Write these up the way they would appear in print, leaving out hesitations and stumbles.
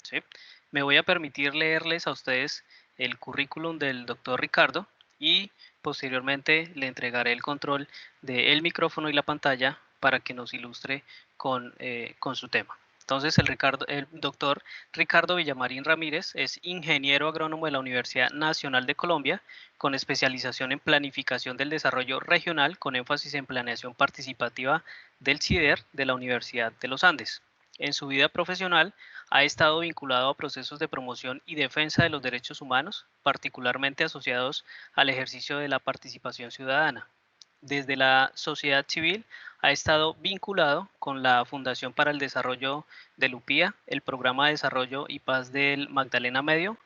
¿sí? Me voy a permitir leerles a ustedes el currículum del doctor Ricardo y posteriormente le entregaré el control del micrófono y la pantalla para que nos ilustre con su tema. Entonces, el doctor Ricardo Villamarín Ramírez es ingeniero agrónomo de la Universidad Nacional de Colombia, con especialización en planificación del desarrollo regional, con énfasis en planeación participativa del CIDER de la Universidad de los Andes. En su vida profesional ha estado vinculado a procesos de promoción y defensa de los derechos humanos, particularmente asociados al ejercicio de la participación ciudadana. Desde la sociedad civil ha estado vinculado con la Fundación para el Desarrollo del UPIA, el Programa de Desarrollo y Paz del Magdalena Medio,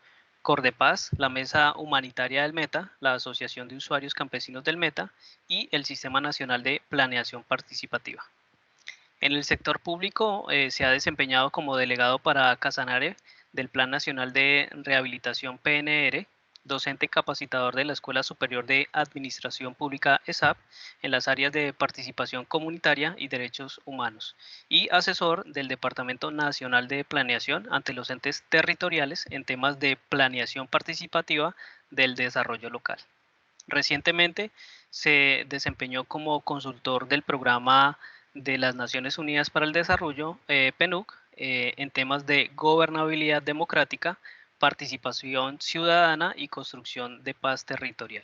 Cordepaz, la Mesa Humanitaria del Meta, la Asociación de Usuarios Campesinos del Meta y el Sistema Nacional de Planeación Participativa. En el sector público se ha desempeñado como delegado para Casanare del Plan Nacional de Rehabilitación PNR, docente capacitador de la Escuela Superior de Administración Pública ESAP en las áreas de participación comunitaria y derechos humanos y asesor del Departamento Nacional de Planeación ante los entes territoriales en temas de planeación participativa del desarrollo local. Recientemente se desempeñó como consultor del Programa de las Naciones Unidas para el Desarrollo, PNUC, en temas de gobernabilidad democrática, participación ciudadana y construcción de paz territorial.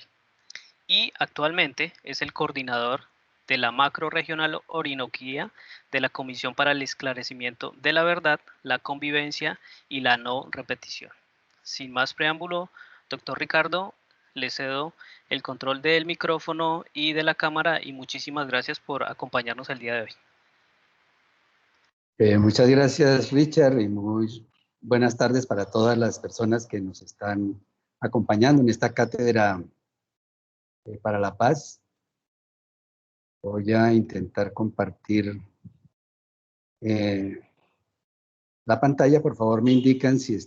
Y actualmente es el coordinador de la macrorregional Orinoquía de la Comisión para el Esclarecimiento de la Verdad, la Convivencia y la No Repetición. Sin más preámbulo, doctor Ricardo, le cedo el control del micrófono y de la cámara y muchísimas gracias por acompañarnos el día de hoy. Muchas gracias, Richard, y muy buenas tardes para todas las personas que nos están acompañando en esta cátedra para la paz. Voy a intentar compartir la pantalla. Por favor, me indican si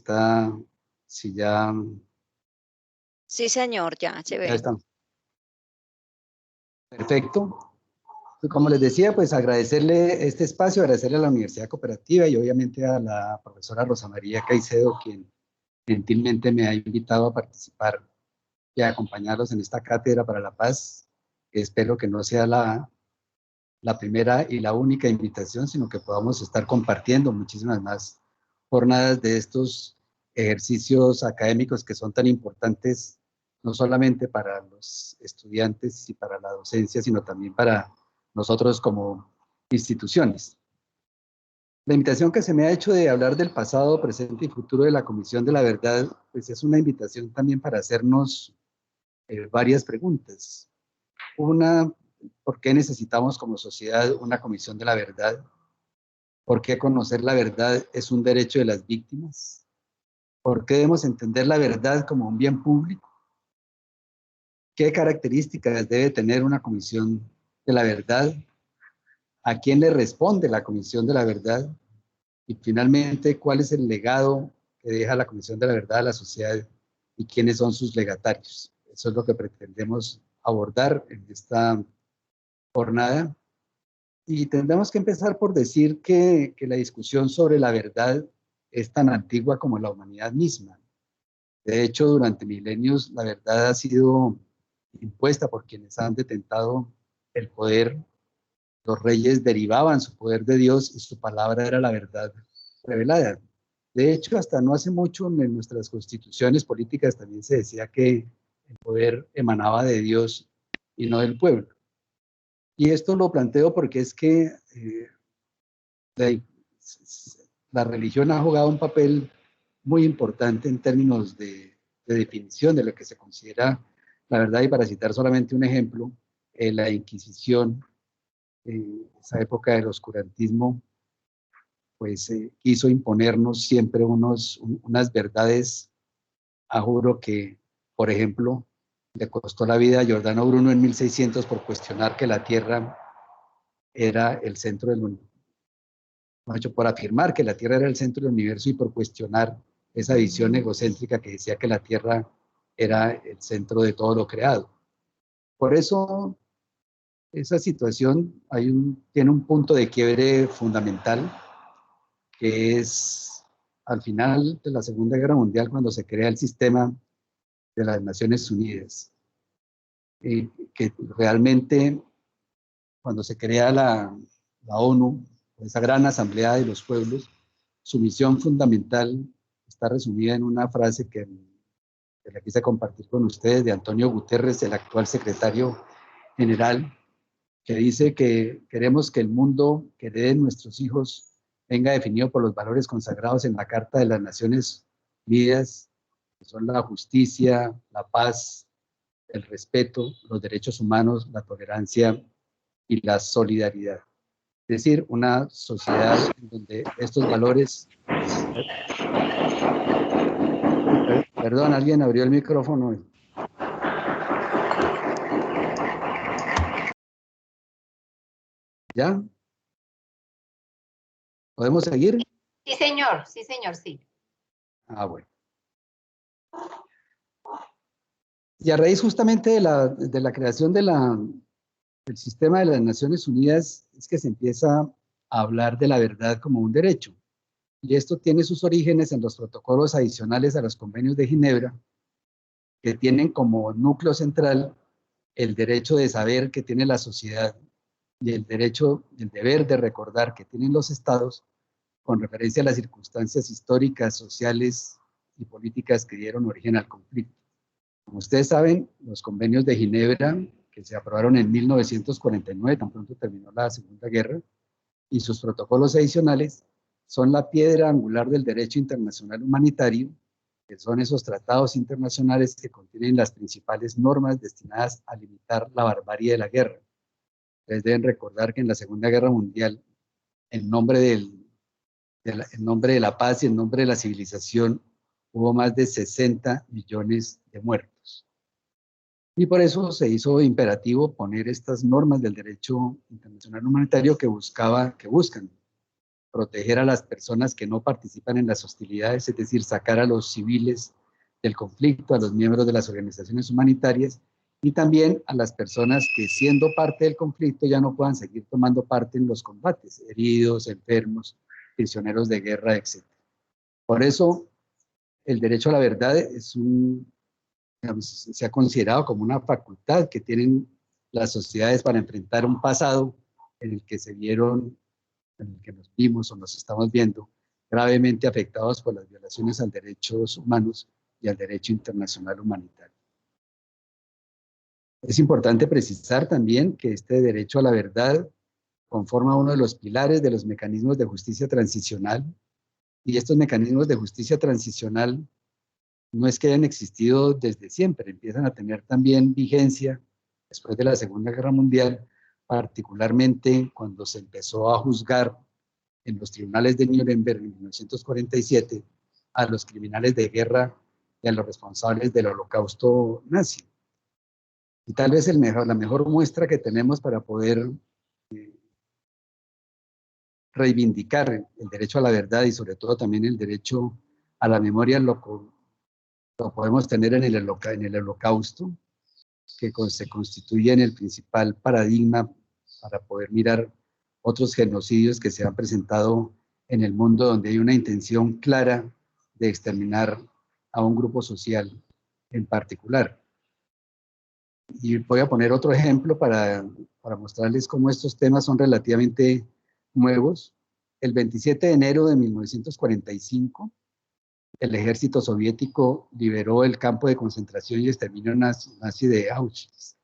ya Sí, señor, ya se ve. está. Perfecto. Como les decía, pues agradecerle este espacio, agradecerle a la Universidad Cooperativa y obviamente a la profesora Rosa María Caicedo, quien gentilmente me ha invitado a participar y a acompañarlos en esta cátedra para la paz. Espero que no sea la primera y la única invitación, sino que podamos estar compartiendo muchísimas más jornadas de estos ejercicios académicos que son tan importantes, no solamente para los estudiantes y para la docencia, sino también para nosotros como instituciones. La invitación que se me ha hecho de hablar del pasado, presente y futuro de la Comisión de la Verdad, pues es una invitación también para hacernos varias preguntas. Una, ¿por qué necesitamos como sociedad una Comisión de la Verdad? ¿Por qué conocer la verdad es un derecho de las víctimas? ¿Por qué debemos entender la verdad como un bien público? ¿Qué características debe tener una Comisión de la Verdad? ¿A quién le responde la Comisión de la Verdad? Y finalmente, ¿cuál es el legado que deja la Comisión de la Verdad a la sociedad y quiénes son sus legatarios? Eso es lo que pretendemos abordar en esta jornada. Y tendremos que empezar por decir que la discusión sobre la verdad es tan antigua como la humanidad misma. De hecho, durante milenios la verdad ha sido impuesta por quienes han detentado el poder. Los reyes derivaban su poder de Dios y su palabra era la verdad revelada. De hecho, hasta no hace mucho en nuestras constituciones políticas también se decía que el poder emanaba de Dios y no del pueblo. Y esto lo planteo porque es que la, la religión ha jugado un papel muy importante en términos de definición de lo que se considera la verdad. Y para citar solamente un ejemplo, la Inquisición, esa época del oscurantismo, pues quiso imponernos siempre unas verdades, a juro que, por ejemplo, le costó la vida a Giordano Bruno en 1600 por cuestionar que la Tierra era el centro del universo, por afirmar que la Tierra era el centro del universo y por cuestionar esa visión egocéntrica que decía que la Tierra era el centro de todo lo creado. Por eso, esa situación tiene un punto de quiebre fundamental, que es al final de la Segunda Guerra Mundial, cuando se crea el sistema de las Naciones Unidas, que realmente cuando se crea la ONU, esa gran asamblea de los pueblos, su misión fundamental está resumida en una frase que la quise compartir con ustedes, de Antonio Guterres, el actual secretario general, que dice que queremos que el mundo que hereden nuestros hijos venga definido por los valores consagrados en la Carta de las Naciones Unidas, que son la justicia, la paz, el respeto, los derechos humanos, la tolerancia y la solidaridad. Es decir, una sociedad en donde estos valores... Perdón, alguien abrió el micrófono. ¿Ya? ¿Podemos seguir? Sí, señor, sí. Ah, bueno. Y a raíz justamente de la creación del sistema de las Naciones Unidas es que se empieza a hablar de la verdad como un derecho. Y esto tiene sus orígenes en los protocolos adicionales a los convenios de Ginebra, que tienen como núcleo central el derecho de saber que tiene la sociedad y el derecho, el deber de recordar que tienen los estados con referencia a las circunstancias históricas, sociales y políticas que dieron origen al conflicto. Como ustedes saben, los convenios de Ginebra, que se aprobaron en 1949, tan pronto terminó la Segunda Guerra, y sus protocolos adicionales, son la piedra angular del derecho internacional humanitario, que son esos tratados internacionales que contienen las principales normas destinadas a limitar la barbarie de la guerra. Ustedes deben recordar que en la Segunda Guerra Mundial, en nombre de la paz y en nombre de la civilización, hubo más de 60 millones de muertos. Y por eso se hizo imperativo poner estas normas del derecho internacional humanitario que buscan proteger a las personas que no participan en las hostilidades, es decir, sacar a los civiles del conflicto, a los miembros de las organizaciones humanitarias y también a las personas que, siendo parte del conflicto, ya no puedan seguir tomando parte en los combates, heridos, enfermos, prisioneros de guerra, etc. Por eso, el derecho a la verdad digamos, se ha considerado como una facultad que tienen las sociedades para enfrentar un pasado en el que se vieron, en el que nos vimos o nos estamos viendo gravemente afectados por las violaciones a los derechos humanos y al derecho internacional humanitario. Es importante precisar también que este derecho a la verdad conforma uno de los pilares de los mecanismos de justicia transicional, y estos mecanismos de justicia transicional no es que hayan existido desde siempre, empiezan a tener también vigencia después de la Segunda Guerra Mundial, particularmente cuando se empezó a juzgar en los tribunales de Nuremberg en 1947 a los criminales de guerra y a los responsables del holocausto nazi. Y tal vez la mejor muestra que tenemos para poder reivindicar el derecho a la verdad y sobre todo también el derecho a la memoria lo podemos tener en el holocausto, que se constituye en el principal paradigma para poder mirar otros genocidios que se han presentado en el mundo, donde hay una intención clara de exterminar a un grupo social en particular. Y voy a poner otro ejemplo para mostrarles cómo estos temas son relativamente nuevos. El 27 de enero de 1945, el ejército soviético liberó el campo de concentración y exterminio nazi de Auschwitz.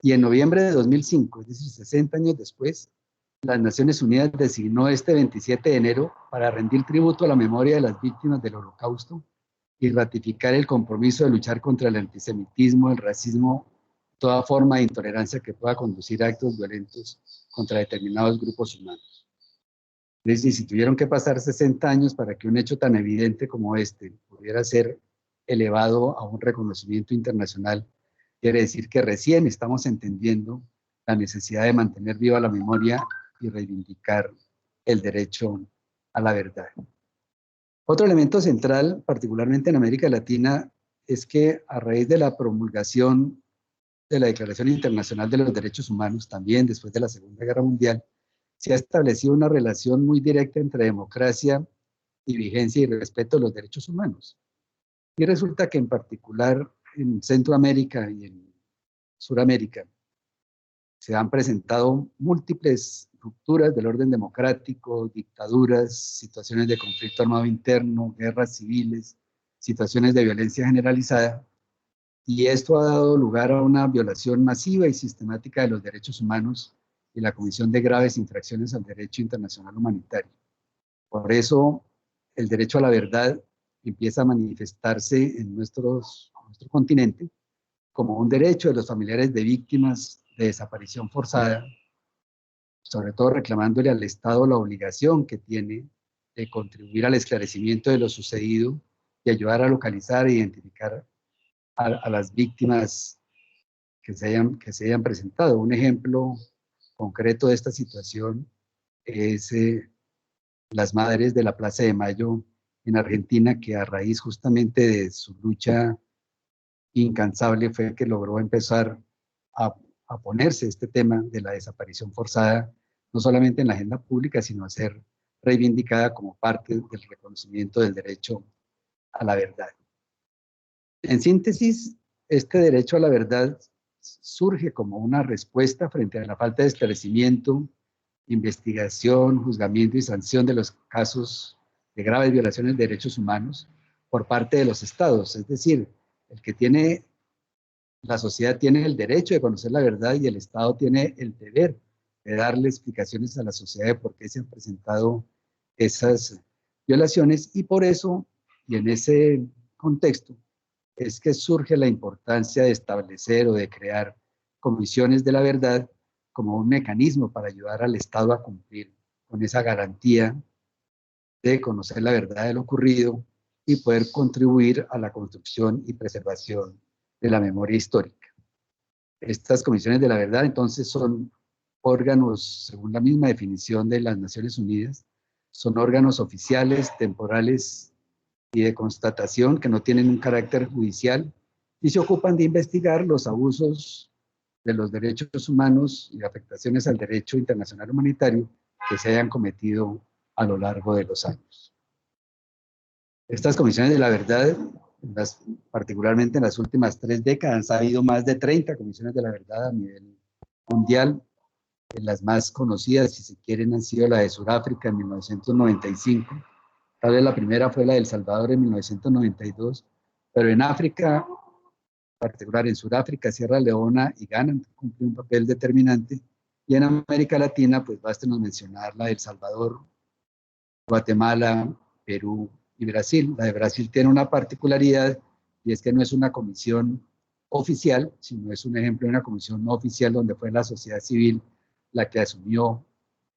Y en noviembre de 2005, es decir, 60 años después, las Naciones Unidas designó este 27 de enero para rendir tributo a la memoria de las víctimas del Holocausto y ratificar el compromiso de luchar contra el antisemitismo, el racismo, toda forma de intolerancia que pueda conducir a actos violentos contra determinados grupos humanos. Es decir, si tuvieron que pasar 60 años para que un hecho tan evidente como este pudiera ser elevado a un reconocimiento internacional, quiere decir que recién estamos entendiendo la necesidad de mantener viva la memoria y reivindicar el derecho a la verdad. Otro elemento central, particularmente en América Latina, es que a raíz de la promulgación de la Declaración Internacional de los Derechos Humanos, también después de la Segunda Guerra Mundial, se ha establecido una relación muy directa entre democracia y vigencia y respeto de los derechos humanos. Y resulta que en particular en Centroamérica y en Suramérica se han presentado múltiples rupturas del orden democrático, dictaduras, situaciones de conflicto armado interno, guerras civiles, situaciones de violencia generalizada, y esto ha dado lugar a una violación masiva y sistemática de los derechos humanos y la comisión de graves infracciones al derecho internacional humanitario. Por eso, el derecho a la verdad empieza a manifestarse en nuestro continente como un derecho de los familiares de víctimas de desaparición forzada, sobre todo reclamándole al Estado la obligación que tiene de contribuir al esclarecimiento de lo sucedido y ayudar a localizar e identificar a las víctimas que se hayan presentado. Un ejemplo concreto de esta situación es las madres de la Plaza de Mayo en Argentina, que a raíz justamente de su lucha incansable fue que logró empezar a ponerse este tema de la desaparición forzada, no solamente en la agenda pública, sino a ser reivindicada como parte del reconocimiento del derecho a la verdad. En síntesis, este derecho a la verdad surge como una respuesta frente a la falta de esclarecimiento, investigación, juzgamiento y sanción de los casos de graves violaciones de derechos humanos por parte de los estados. Es decir, la sociedad tiene el derecho de conocer la verdad y el Estado tiene el deber de darle explicaciones a la sociedad de por qué se han presentado esas violaciones, y por eso, y en ese contexto, es que surge la importancia de establecer o de crear comisiones de la verdad como un mecanismo para ayudar al Estado a cumplir con esa garantía de conocer la verdad de lo ocurrido y poder contribuir a la construcción y preservación de la memoria histórica. Estas comisiones de la verdad, entonces, son órganos, según la misma definición de las Naciones Unidas, son órganos oficiales, temporales y de constatación que no tienen un carácter judicial y se ocupan de investigar los abusos de los derechos humanos y afectaciones al derecho internacional humanitario que se hayan cometido a lo largo de los años. Estas comisiones de la verdad, particularmente en las últimas 3 décadas, ha habido más de 30 comisiones de la verdad a nivel mundial. Las más conocidas, si se quieren, han sido la de Sudáfrica en 1995, tal vez la primera fue la de El Salvador en 1992, pero en África, en particular en Sudáfrica, Sierra Leona y Ghana, cumplió un papel determinante, y en América Latina, pues bástenos mencionar la de El Salvador, Guatemala, Perú y Brasil. La de Brasil tiene una particularidad, y es que no es una comisión oficial, sino es un ejemplo de una comisión no oficial donde fue la sociedad civil la que asumió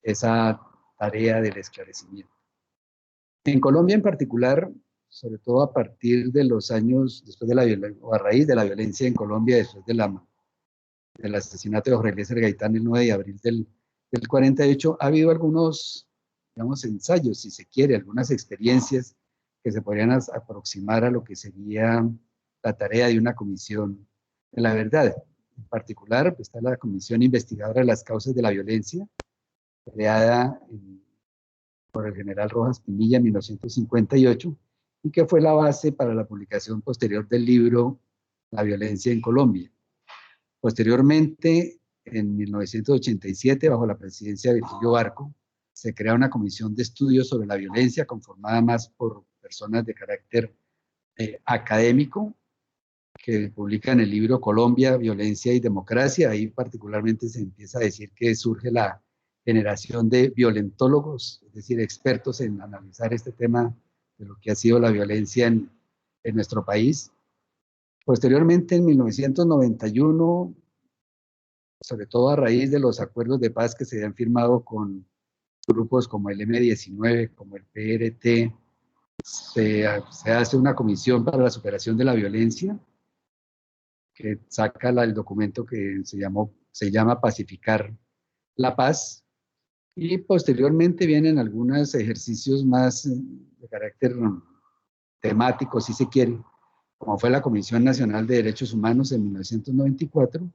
esa tarea del esclarecimiento. En Colombia en particular, sobre todo a partir de los años, después de la violencia, o a raíz de la violencia en Colombia, después del asesinato de Jorge Eliezer Gaitán el 9 de abril del 48, ha habido algunos, digamos, ensayos, si se quiere, algunas experiencias que se podrían aproximar a lo que sería la tarea de una comisión de la verdad. En particular, pues, está la Comisión Investigadora de las Causas de la Violencia, creada por el general Rojas Pinilla en 1958, y que fue la base para la publicación posterior del libro La violencia en Colombia. Posteriormente, en 1987, bajo la presidencia de Virgilio Barco, se crea una comisión de estudios sobre la violencia conformada más por personas de carácter académico, que publican el libro Colombia, Violencia y Democracia. Ahí particularmente se empieza a decir que surge la generación de violentólogos, es decir, expertos en analizar este tema de lo que ha sido la violencia en nuestro país. Posteriormente, en 1991, sobre todo a raíz de los acuerdos de paz que se habían firmado con grupos como el M-19, como el PRT, se hace una comisión para la superación de la violencia, que saca el documento que se llama Pacificar la Paz, y posteriormente vienen algunos ejercicios más de carácter temático, si se quiere, como fue la Comisión Nacional de Derechos Humanos en 1994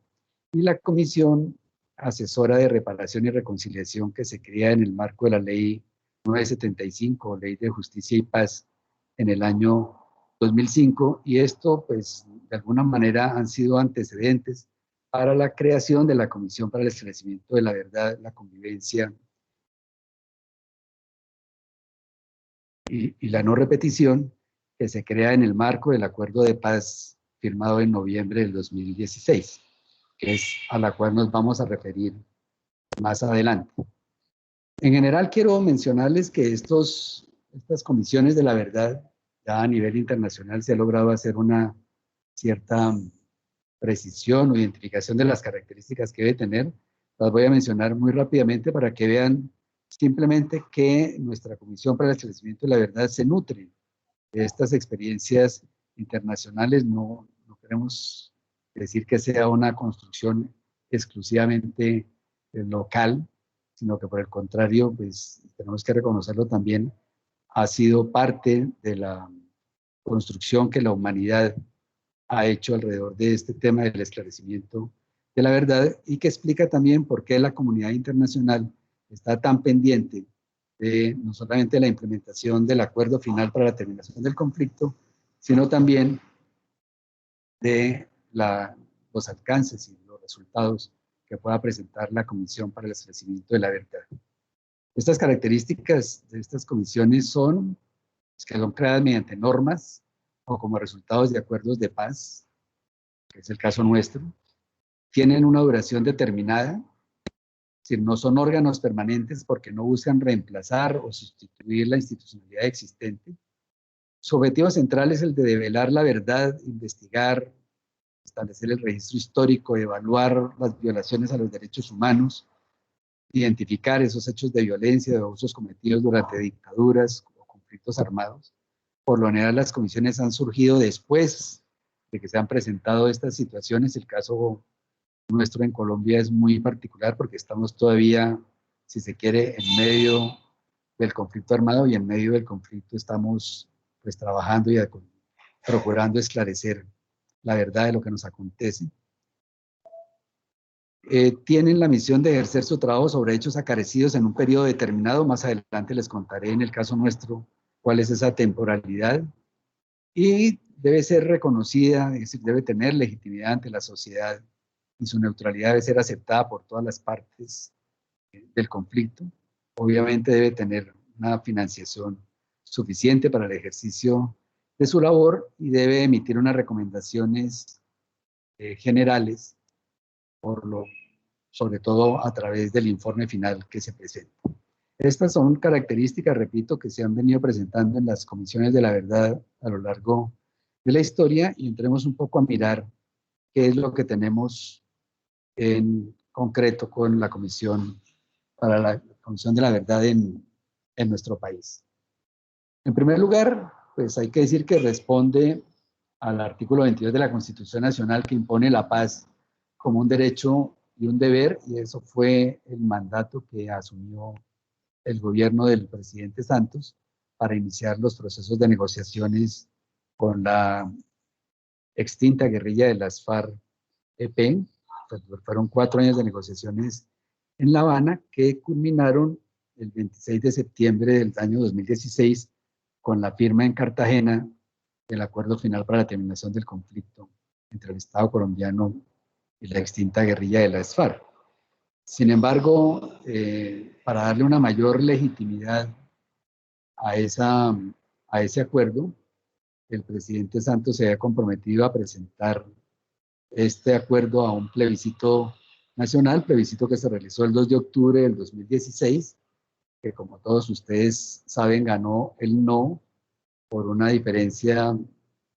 y la Comisión Asesora de Reparación y Reconciliación que se crea en el marco de la Ley 975, Ley de Justicia y Paz, en el año 2005, y esto, pues, de alguna manera han sido antecedentes para la creación de la Comisión para el Esclarecimiento de la Verdad, la Convivencia y la No Repetición, que se crea en el marco del Acuerdo de Paz firmado en noviembre del 2016, que es a la cual nos vamos a referir más adelante. En general, quiero mencionarles que estas comisiones de la verdad, ya a nivel internacional se ha logrado hacer una cierta precisión o identificación de las características que debe tener. Las voy a mencionar muy rápidamente para que vean simplemente que nuestra Comisión para el Esclarecimiento de la Verdad se nutre de estas experiencias internacionales. No queremos decir que sea una construcción exclusivamente local, sino que por el contrario, pues tenemos que reconocerlo también, ha sido parte de la construcción que la humanidad ha hecho alrededor de este tema del esclarecimiento de la verdad, y que explica también por qué la comunidad internacional está tan pendiente de no solamente la implementación del acuerdo final para la terminación del conflicto, sino también de los alcances y los resultados que pueda presentar la Comisión para el Esclarecimiento de la Verdad. Estas características de estas comisiones son que son creadas mediante normas o como resultados de acuerdos de paz, que es el caso nuestro, tienen una duración determinada, es decir, no son órganos permanentes porque no buscan reemplazar o sustituir la institucionalidad existente. Su objetivo central es el de develar la verdad, investigar, establecer el registro histórico, evaluar las violaciones a los derechos humanos, identificar esos hechos de violencia, de abusos cometidos durante dictaduras o conflictos armados. Por lo general, las comisiones han surgido después de que se han presentado estas situaciones. El caso nuestro en Colombia es muy particular porque estamos todavía, si se quiere, en medio del conflicto armado, y en medio del conflicto estamos pues trabajando y procurando esclarecer la verdad de lo que nos acontece. Tienen la misión de ejercer su trabajo sobre hechos acaecidos en un periodo determinado. Más adelante les contaré en el caso nuestro cuál es esa temporalidad, y debe ser reconocida, es decir, debe tener legitimidad ante la sociedad, y su neutralidad debe ser aceptada por todas las partes del conflicto. Obviamente debe tener una financiación suficiente para el ejercicio de su labor, y debe emitir unas recomendaciones generales, sobre todo a través del informe final que se presenta. Estas son características, repito, que se han venido presentando en las comisiones de la verdad a lo largo de la historia, y entremos un poco a mirar qué es lo que tenemos en concreto con la Comisión para la Comisión de la Verdad en nuestro país. En primer lugar, pues hay que decir que responde al artículo 22 de la Constitución Nacional, que impone la paz como un derecho y un deber, y eso fue el mandato que asumió el gobierno del presidente Santos para iniciar los procesos de negociaciones con la extinta guerrilla de las FARC-EP. Fueron 4 años de negociaciones en La Habana que culminaron el 26 de septiembre del año 2016 con la firma en Cartagena del acuerdo final para la terminación del conflicto entre el Estado colombiano y la extinta guerrilla de las FARC. Sin embargo, para darle una mayor legitimidad a ese acuerdo, el presidente Santos se había comprometido a presentar este acuerdo a un plebiscito nacional, plebiscito que se realizó el 2 de octubre del 2016, que como todos ustedes saben ganó el no por una diferencia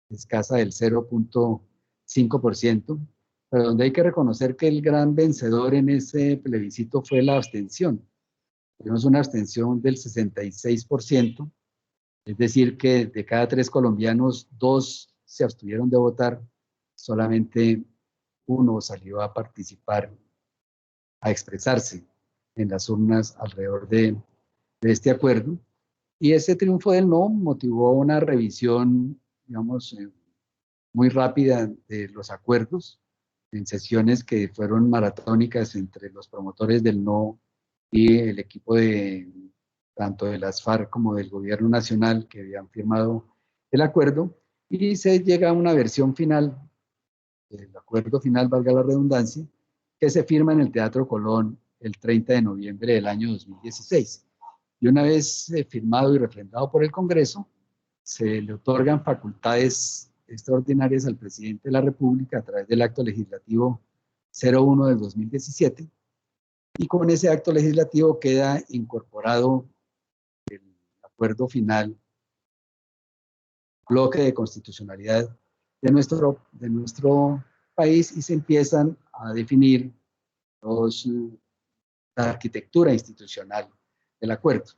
escasa del 0.5%, pero donde hay que reconocer que el gran vencedor en ese plebiscito fue la abstención. Tuvimos una abstención del 66%, es decir, que de cada 3 colombianos, 2 se abstuvieron de votar, solamente 1 salió a participar, a expresarse en las urnas alrededor de este acuerdo. Y ese triunfo del no motivó una revisión, digamos, muy rápida de los acuerdos, en sesiones que fueron maratónicas entre los promotores del no y el equipo de tanto de las FARC como del gobierno nacional que habían firmado el acuerdo, y se llega a una versión final, el acuerdo final, valga la redundancia, que se firma en el Teatro Colón el 30 de noviembre del año 2016. Y una vez firmado y refrendado por el Congreso, se le otorgan facultades extraordinarias al presidente de la República a través del acto legislativo 01 del 2017, y con ese acto legislativo queda incorporado el acuerdo final, bloque de constitucionalidad de nuestro país, y se empiezan a definir la arquitectura institucional del acuerdo.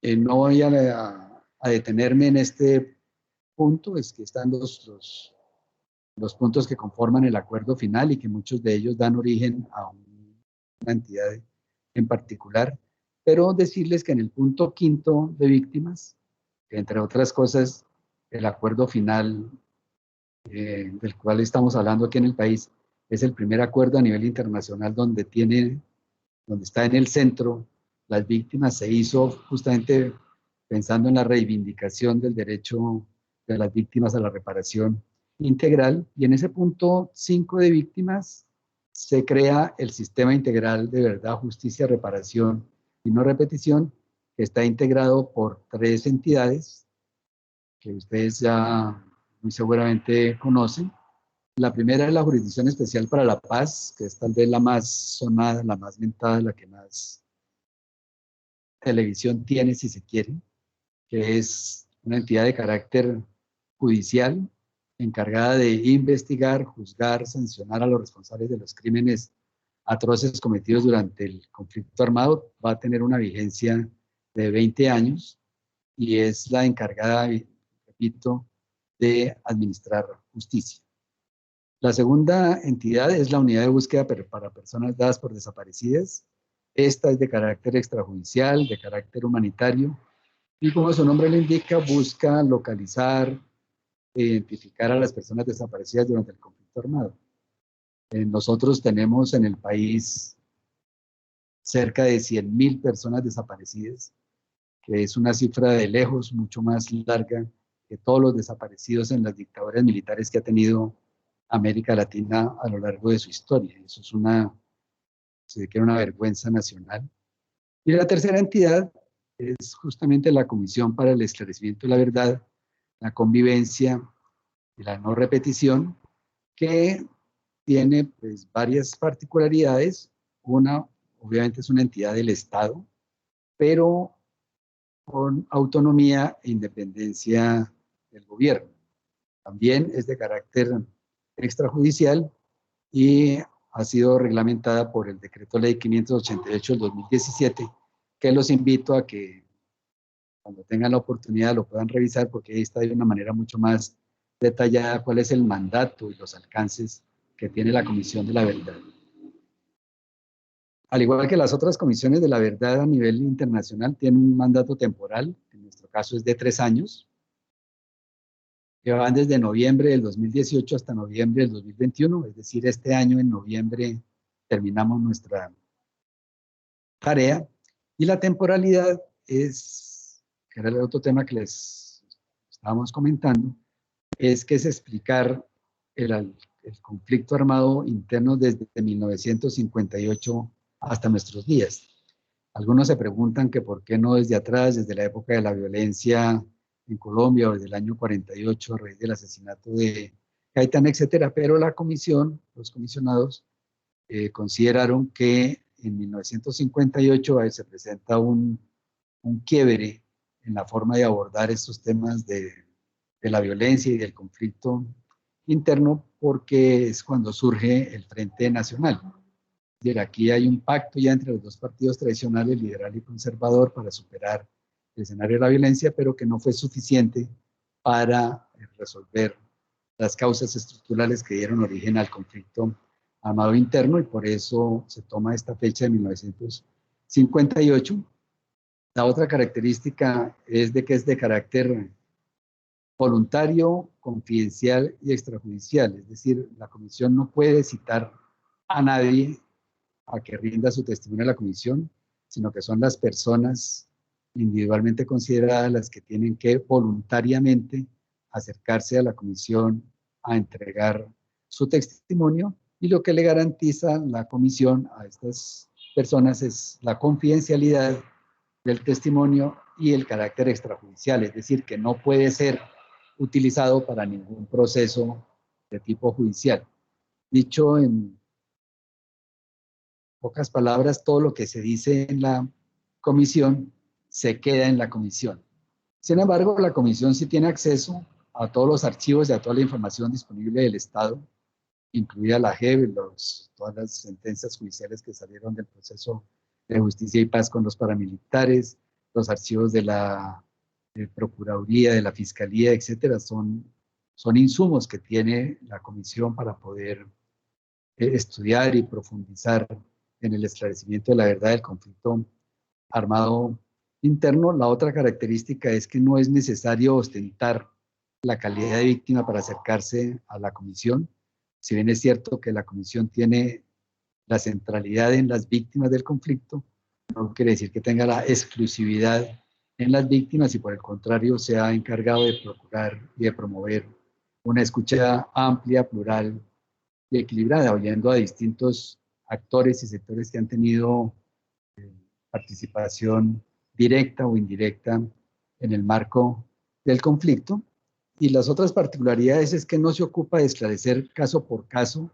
No voy a detenerme en este punto, es que están los puntos que conforman el acuerdo final y que muchos de ellos dan origen a una entidad en particular, pero decirles que en el punto 5 de víctimas, que entre otras cosas, el acuerdo final del cual estamos hablando aquí en el país, es el primer acuerdo a nivel internacional donde está en el centro las víctimas. Se hizo justamente pensando en la reivindicación del derecho de las víctimas a la reparación integral, y en ese punto 5 de víctimas se crea el sistema integral de verdad, justicia, reparación y no repetición, que está integrado por 3 entidades que ustedes ya muy seguramente conocen. La primera es la Jurisdicción Especial para la Paz, que es tal vez la más sonada, la más mentada, la que más televisión tiene, si se quiere, que es una entidad de carácter judicial encargada de investigar, juzgar, sancionar a los responsables de los crímenes atroces cometidos durante el conflicto armado. Va a tener una vigencia de 20 años y es la encargada, repito, de administrar justicia. La segunda entidad es la Unidad de Búsqueda para Personas Dadas por Desaparecidas. Esta es de carácter extrajudicial, de carácter humanitario, y como su nombre lo indica, busca localizar e identificar a las personas desaparecidas durante el conflicto armado. Nosotros tenemos en el país cerca de 100.000 personas desaparecidas, que es una cifra de lejos mucho más larga que todos los desaparecidos en las dictaduras militares que ha tenido América Latina a lo largo de su historia. Eso es una vergüenza nacional. Y la tercera entidad es justamente la Comisión para el Esclarecimiento de la Verdad, la Convivencia y la No Repetición, que tiene pues varias particularidades. Una, obviamente, es una entidad del Estado, pero con autonomía e independencia del gobierno. También es de carácter extrajudicial y ha sido reglamentada por el Decreto Ley 588 del 2017, que los invito a que cuando tengan la oportunidad lo puedan revisar, porque ahí está de una manera mucho más detallada cuál es el mandato y los alcances que tiene la Comisión de la Verdad. Al igual que las otras comisiones de la verdad a nivel internacional, tiene un mandato temporal, en nuestro caso es de 3 años, que van desde noviembre del 2018 hasta noviembre del 2021, es decir, este año en noviembre terminamos nuestra tarea, y la temporalidad es, que era el otro tema que les estábamos comentando, es que es explicar el conflicto armado interno desde 1958 hasta nuestros días. Algunos se preguntan que por qué no desde atrás, desde la época de la violencia en Colombia o desde el año 48 a raíz del asesinato de Gaitán, etcétera, pero la comisión, los comisionados, consideraron que en 1958 se presenta un quiebre en la forma de abordar estos temas de la violencia y del conflicto interno, porque es cuando surge el Frente Nacional. Aquí hay un pacto ya entre los dos partidos tradicionales, liberal y conservador, para superar el escenario de la violencia, pero que no fue suficiente para resolver las causas estructurales que dieron origen al conflicto armado interno, y por eso se toma esta fecha de 1958. La otra característica es de que es de carácter voluntario, confidencial y extrajudicial, es decir, la comisión no puede citar a nadie a que rinda su testimonio a la comisión, sino que son las personas individualmente consideradas las que tienen que voluntariamente acercarse a la comisión a entregar su testimonio, y lo que le garantiza la comisión a estas personas es la confidencialidad del testimonio y el carácter extrajudicial, es decir, que no puede ser utilizado para ningún proceso de tipo judicial. Dicho en pocas palabras, todo lo que se dice en la comisión se queda en la comisión. Sin embargo, la comisión sí tiene acceso a todos los archivos y a toda la información disponible del Estado, incluida la JEP, todas las sentencias judiciales que salieron del proceso de justicia y paz con los paramilitares, los archivos de la Procuraduría, de la Fiscalía, etcétera, son insumos que tiene la comisión para poder estudiar y profundizar en el esclarecimiento de la verdad del conflicto armado interno. La otra característica es que no es necesario ostentar la calidad de víctima para acercarse a la comisión. Si bien es cierto que la comisión tiene la centralidad en las víctimas del conflicto, no quiere decir que tenga la exclusividad en las víctimas, y por el contrario se ha encargado de procurar y de promover una escucha amplia, plural y equilibrada, oyendo a distintos actores y sectores que han tenido participación directa o indirecta en el marco del conflicto. Y las otras particularidades es que no se ocupa de esclarecer caso por caso,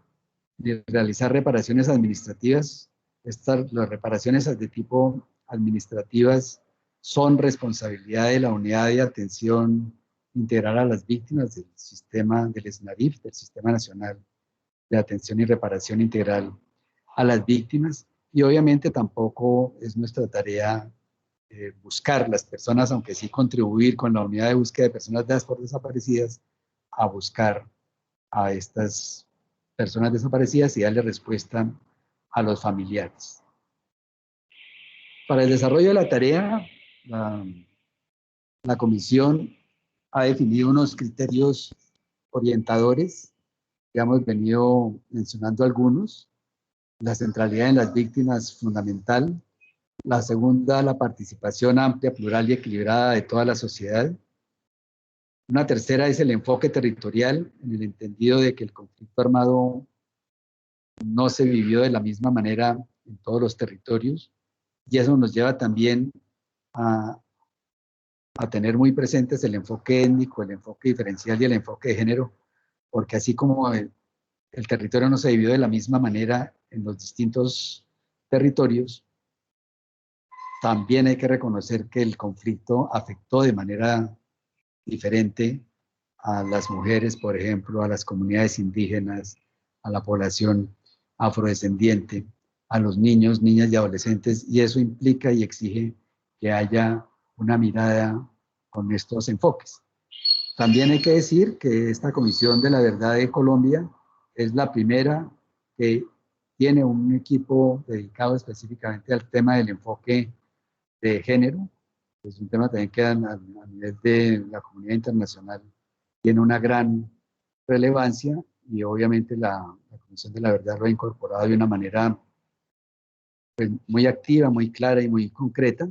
de realizar reparaciones administrativas. Las reparaciones de tipo administrativas son responsabilidad de la Unidad de Atención Integral a las Víctimas del sistema del SNARIF, del Sistema Nacional de Atención y Reparación Integral a las Víctimas, y obviamente tampoco es nuestra tarea buscar las personas, aunque sí contribuir con la unidad de búsqueda de personas dadas por desaparecidas, a buscar a estas personas desaparecidas y darle respuesta a los familiares. Para el desarrollo de la tarea, la comisión ha definido unos criterios orientadores, que hemos venido mencionando algunos. La centralidad en las víctimas fundamental. La segunda, la participación amplia, plural y equilibrada de toda la sociedad. Una tercera es el enfoque territorial, en el entendido de que el conflicto armado no se vivió de la misma manera en todos los territorios, y eso nos lleva también a tener muy presentes el enfoque étnico, el enfoque diferencial y el enfoque de género, porque así como el territorio no se vivió de la misma manera en los distintos territorios, también hay que reconocer que el conflicto afectó de manera diferente a las mujeres, por ejemplo, a las comunidades indígenas, a la población afrodescendiente, a los niños, niñas y adolescentes, y eso implica y exige que haya una mirada con estos enfoques. También hay que decir que esta Comisión de la Verdad de Colombia es la primera que tiene un equipo dedicado específicamente al tema del enfoque de género. Es un tema también que a nivel de la comunidad internacional tiene una gran relevancia, y obviamente la Comisión de la Verdad lo ha incorporado de una manera pues, muy activa, muy clara y muy concreta.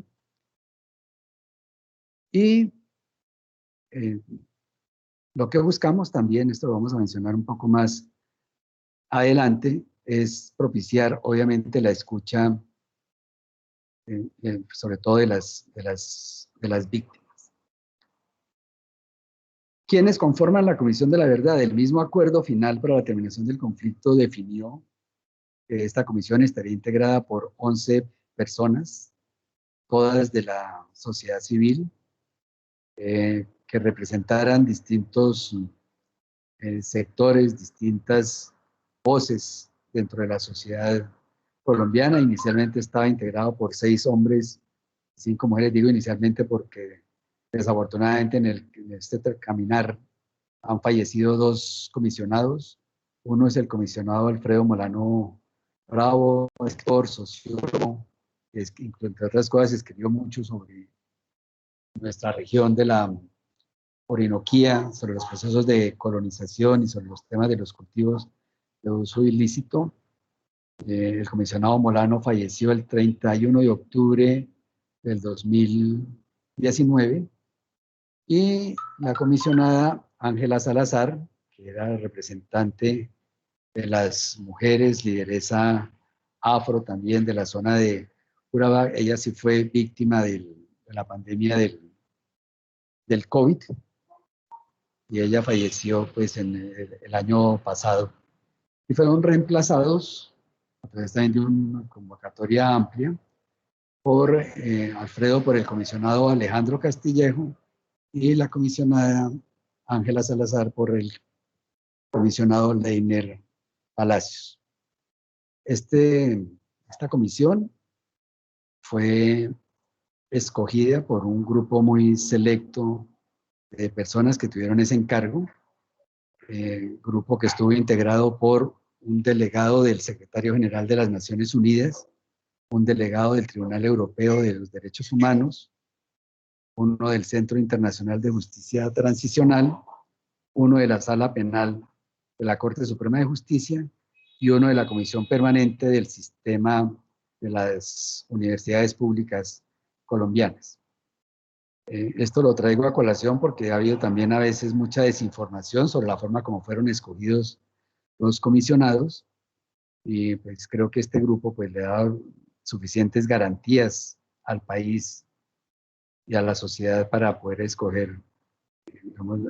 Y lo que buscamos también, esto lo vamos a mencionar un poco más adelante, es propiciar obviamente la escucha, sobre todo de las víctimas. ¿Quiénes conforman la Comisión de la Verdad? El mismo acuerdo final para la terminación del conflicto definió que esta comisión estaría integrada por 11 personas, todas de la sociedad civil, que representaran distintos sectores, distintas voces dentro de la sociedad colombiana. Inicialmente estaba integrado por 6 hombres, 5 mujeres. Digo inicialmente porque desafortunadamente en este caminar han fallecido 2 comisionados. Uno es el comisionado Alfredo Molano Bravo, escritor, sociólogo, que entre otras cosas escribió mucho sobre nuestra región de la Orinoquía, sobre los procesos de colonización y sobre los temas de los cultivos de uso ilícito. El comisionado Molano falleció el 31 de octubre del 2019, y la comisionada Ángela Salazar, que era representante de las mujeres, lideresa afro también de la zona de Urabá. Ella sí fue víctima de la pandemia del COVID, y ella falleció pues en el año pasado. Y fueron reemplazados a través también de una convocatoria amplia por Alfredo, por el comisionado Alejandro Castillejo, y la comisionada Ángela Salazar por el comisionado Leiner Palacios. Esta comisión fue escogida por un grupo muy selecto de personas que tuvieron ese encargo, grupo que estuvo integrado por un delegado del secretario general de las Naciones Unidas, un delegado del Tribunal Europeo de los Derechos Humanos, uno del Centro Internacional de Justicia Transicional, uno de la Sala Penal de la Corte Suprema de Justicia y uno de la Comisión Permanente del Sistema de las Universidades Públicas Colombianas. Esto lo traigo a colación porque ha habido también a veces mucha desinformación sobre la forma como fueron escogidos los comisionados, y pues creo que este grupo pues le ha dado suficientes garantías al país y a la sociedad para poder escoger, digamos,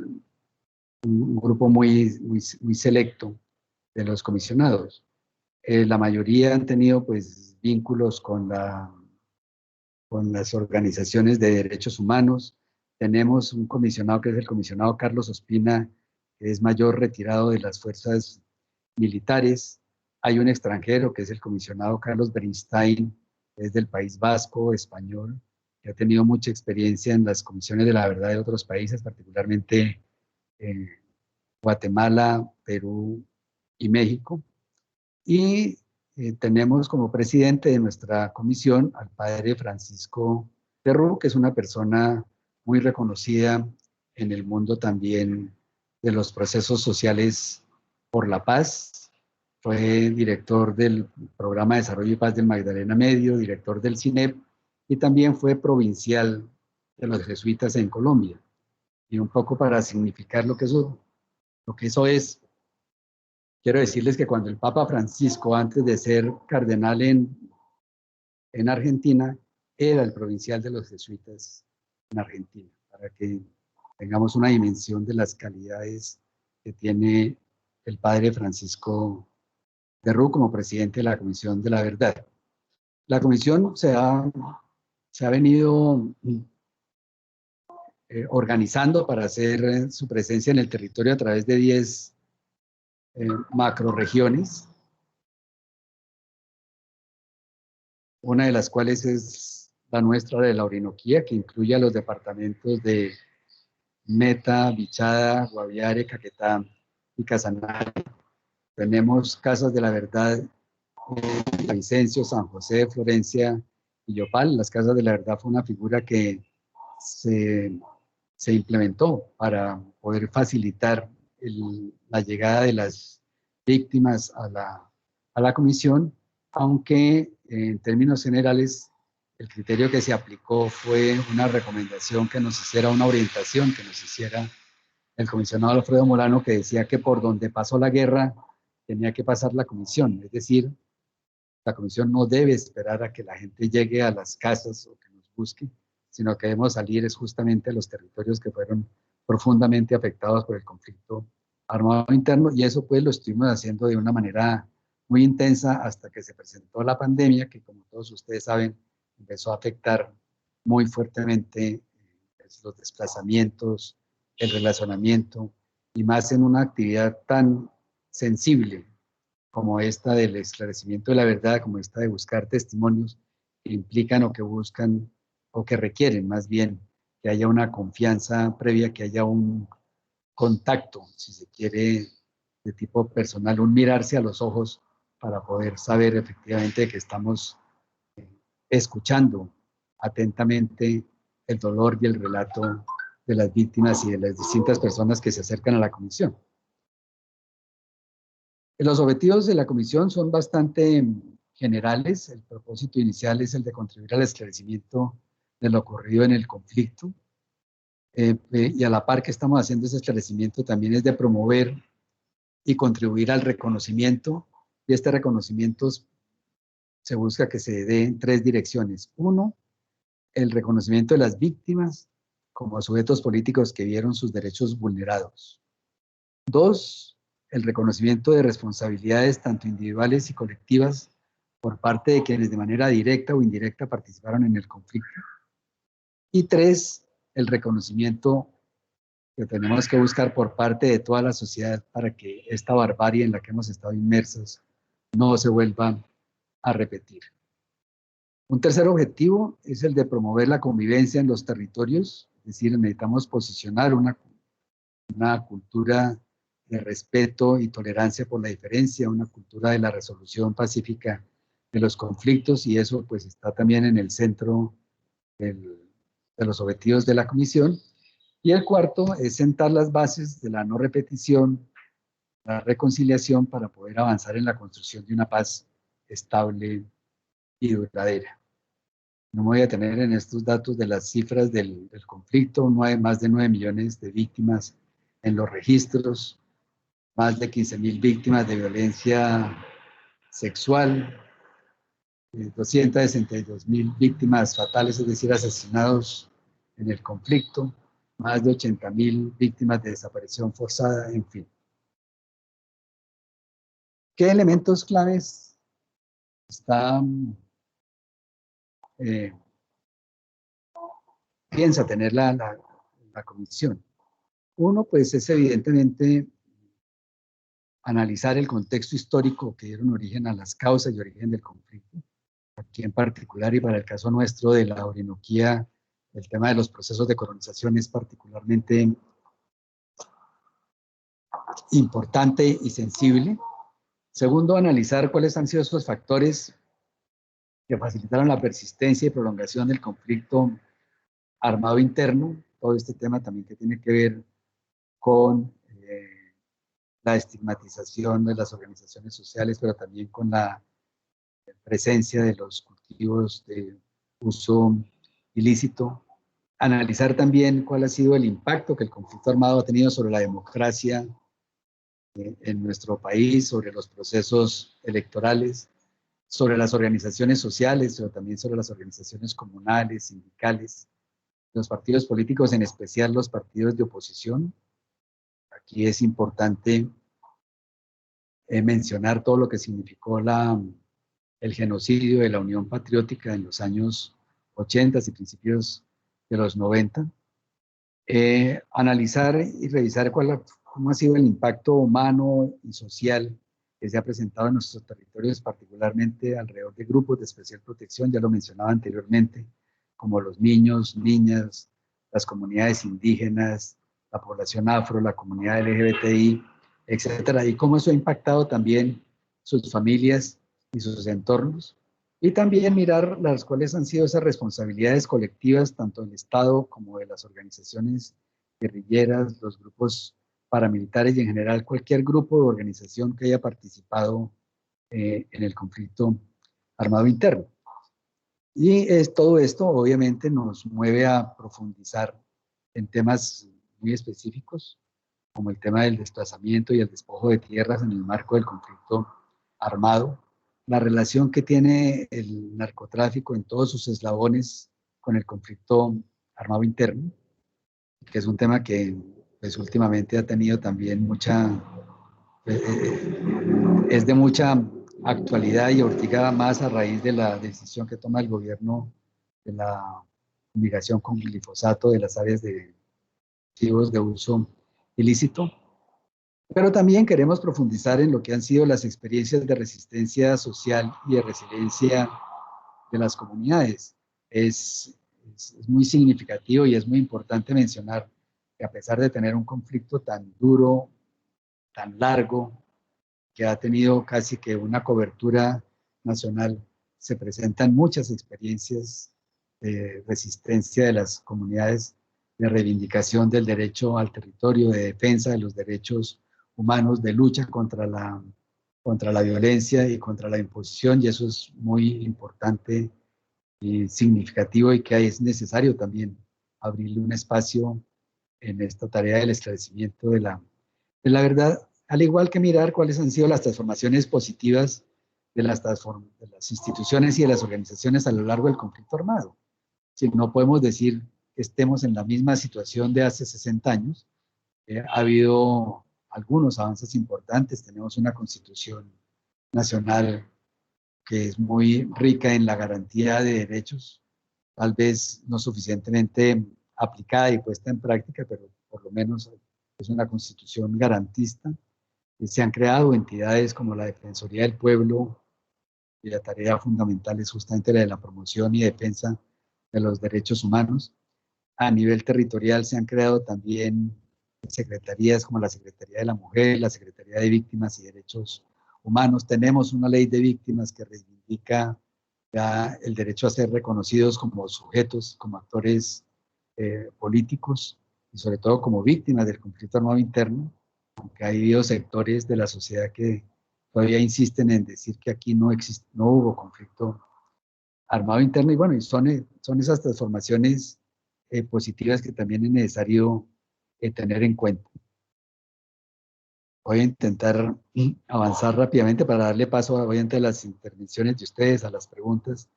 un grupo muy selecto de los comisionados. La mayoría han tenido pues vínculos con las organizaciones de derechos humanos. Tenemos un comisionado que es el comisionado Carlos Ospina, que es mayor retirado de las fuerzas militares. Hay un extranjero que es el comisionado Carlos Bernstein, que es del País Vasco, español, que ha tenido mucha experiencia en las comisiones de la verdad de otros países, particularmente Guatemala, Perú y México. Y tenemos como presidente de nuestra comisión al padre Francisco Terru, que es una persona muy reconocida en el mundo también de los procesos sociales por la paz. Fue director del Programa de Desarrollo y Paz del Magdalena Medio, director del CINEP, y también fue provincial de los jesuitas en Colombia. Y un poco para significar lo que eso es, quiero decirles que cuando el Papa Francisco, antes de ser cardenal en Argentina, era el provincial de los jesuitas en Argentina, para que tengamos una dimensión de las calidades que tiene el padre Francisco Terru como presidente de la Comisión de la Verdad. La comisión se ha venido organizando para hacer su presencia en el territorio a través de 10 macroregiones, una de las cuales es la nuestra de la Orinoquía, que incluye a los departamentos de Meta, Bichada, Guaviare, Caquetá y Casanare. Tenemos Casas de la Verdad, Vicencio, San José, Florencia y Yopal. Las Casas de la Verdad fue una figura que se implementó para poder facilitar la llegada de las víctimas a la comisión, aunque en términos generales el criterio que se aplicó fue una recomendación que nos hiciera, una orientación que nos hiciera el comisionado Alfredo Molano, que decía que por donde pasó la guerra tenía que pasar la comisión, es decir, la comisión no debe esperar a que la gente llegue a las casas o que nos busque, sino que debemos salir es justamente a los territorios que fueron profundamente afectados por el conflicto armado interno, y eso pues lo estuvimos haciendo de una manera muy intensa hasta que se presentó la pandemia, que como todos ustedes saben, empezó a afectar muy fuertemente los desplazamientos, el relacionamiento, y más en una actividad tan sensible como esta del esclarecimiento de la verdad, como esta de buscar testimonios que implican o que buscan o que requieren más bien que haya una confianza previa, que haya un contacto, si se quiere, de tipo personal, un mirarse a los ojos para poder saber efectivamente que estamos escuchando atentamente el dolor y el relato de las víctimas y de las distintas personas que se acercan a la comisión. Los objetivos de la comisión son bastante generales. El propósito inicial es el de contribuir al esclarecimiento de lo ocurrido en el conflicto. Y a la par que estamos haciendo ese esclarecimiento también es de promover y contribuir al reconocimiento, y este reconocimiento se busca que se dé en 3 direcciones. Uno, el reconocimiento de las víctimas como sujetos políticos que vieron sus derechos vulnerados. 2, el reconocimiento de responsabilidades tanto individuales y colectivas por parte de quienes de manera directa o indirecta participaron en el conflicto. Y 3, el reconocimiento que tenemos que buscar por parte de toda la sociedad para que esta barbarie en la que hemos estado inmersos no se vuelva a repetir. Un tercer objetivo es el de promover la convivencia en los territorios, es decir, necesitamos posicionar una cultura de respeto y tolerancia por la diferencia, una cultura de la resolución pacífica de los conflictos, y eso pues está también en el centro de los objetivos de la comisión. Y el cuarto es sentar las bases de la no repetición, la reconciliación para poder avanzar en la construcción de una paz estable y duradera. No me voy a tener en estos datos de las cifras del conflicto, más de 9 millones de víctimas en los registros, más de 15.000 víctimas de violencia sexual, 262.000 víctimas fatales, es decir, asesinados en el conflicto, más de 80.000 víctimas de desaparición forzada, en fin. ¿Qué elementos claves piensa tener la comisión? Uno, pues es evidentemente analizar el contexto histórico que dieron origen a las causas y origen del conflicto. Aquí en particular, y para el caso nuestro de la Orinoquía, el tema de los procesos de colonización es particularmente importante y sensible. Segundo, analizar cuáles han sido esos factores que facilitaron la persistencia y prolongación del conflicto armado interno. Todo este tema también que tiene que ver con la estigmatización de las organizaciones sociales, pero también con la presencia de los cultivos de uso ilícito. Analizar también cuál ha sido el impacto que el conflicto armado ha tenido sobre la democracia en nuestro país, sobre los procesos electorales, sobre las organizaciones sociales, pero también sobre las organizaciones comunales, sindicales, los partidos políticos, en especial los partidos de oposición. Aquí es importante mencionar todo lo que significó el genocidio de la Unión Patriótica en los años 80 y principios de los 90. Analizar y revisar cómo ha sido el impacto humano y social que se ha presentado en nuestros territorios, particularmente alrededor de grupos de especial protección, ya lo mencionaba anteriormente, como los niños, niñas, las comunidades indígenas, la población afro, la comunidad LGBTI, etcétera, y cómo eso ha impactado también sus familias y sus entornos. Y también mirar cuáles han sido esas responsabilidades colectivas, tanto del Estado como de las organizaciones guerrilleras, los grupos paramilitares y en general cualquier grupo o organización que haya participado en el conflicto armado interno. Y todo esto obviamente nos mueve a profundizar en temas muy específicos, como el tema del desplazamiento y el despojo de tierras en el marco del conflicto armado, la relación que tiene el narcotráfico en todos sus eslabones con el conflicto armado interno, que es un tema que pues, últimamente ha tenido también es de mucha actualidad y ortiga más a raíz de la decisión que toma el gobierno de la fumigación con glifosato de las áreas de cultivos de uso ilícito. Pero también queremos profundizar en lo que han sido las experiencias de resistencia social y de resiliencia de las comunidades. Es muy significativo y es muy importante mencionar que a pesar de tener un conflicto tan duro, tan largo, que ha tenido casi que una cobertura nacional, se presentan muchas experiencias de resistencia de las comunidades, de reivindicación del derecho al territorio, de defensa de los derechos humanos, de lucha contra la violencia y contra la imposición, y eso es muy importante y significativo y que es necesario también abrirle un espacio en esta tarea del esclarecimiento de la verdad, al igual que mirar cuáles han sido las transformaciones positivas de de las instituciones y de las organizaciones a lo largo del conflicto armado. Si no podemos decir que estemos en la misma situación de hace 60 años, ha habido algunos avances importantes, tenemos una constitución nacional que es muy rica en la garantía de derechos, tal vez no suficientemente aplicada y puesta en práctica, pero por lo menos es una constitución garantista. Se han creado entidades como la Defensoría del Pueblo, y la tarea fundamental es justamente la de la promoción y defensa de los derechos humanos. A nivel territorial se han creado también secretarías como la Secretaría de la Mujer, la Secretaría de Víctimas y Derechos Humanos. Tenemos una ley de víctimas que reivindica ya el derecho a ser reconocidos como sujetos, como actores políticos y sobre todo como víctimas del conflicto armado interno, aunque ha habido sectores de la sociedad que todavía insisten en decir que aquí no hubo conflicto armado interno, y bueno, y son esas transformaciones positivas que también es necesario tener en cuenta. Voy a intentar avanzar rápidamente para darle paso obviamente a las intervenciones de ustedes, a las preguntas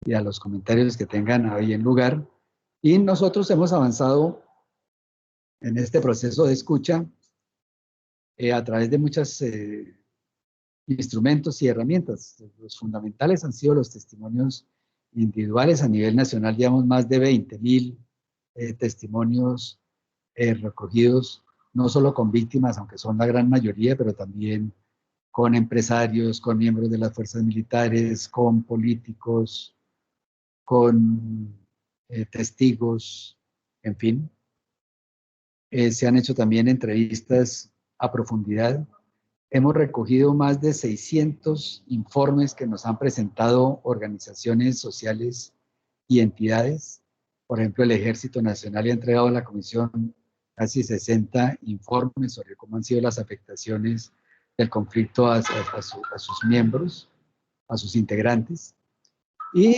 y a los comentarios que tengan ahí en lugar. Y nosotros hemos avanzado en este proceso de escucha a través de muchos instrumentos y herramientas. Los fundamentales han sido los testimonios individuales. A nivel nacional llevamos más de 20.000 testimonios recogidos, no solo con víctimas, aunque son la gran mayoría, pero también con empresarios, con miembros de las fuerzas militares, con políticos, con testigos, en fin. Se han hecho también entrevistas a profundidad. Hemos recogido más de 600 informes que nos han presentado organizaciones sociales y entidades. Por ejemplo, el Ejército Nacional ha entregado a la Comisión casi 60 informes sobre cómo han sido las afectaciones del conflicto a sus miembros, a sus integrantes. Y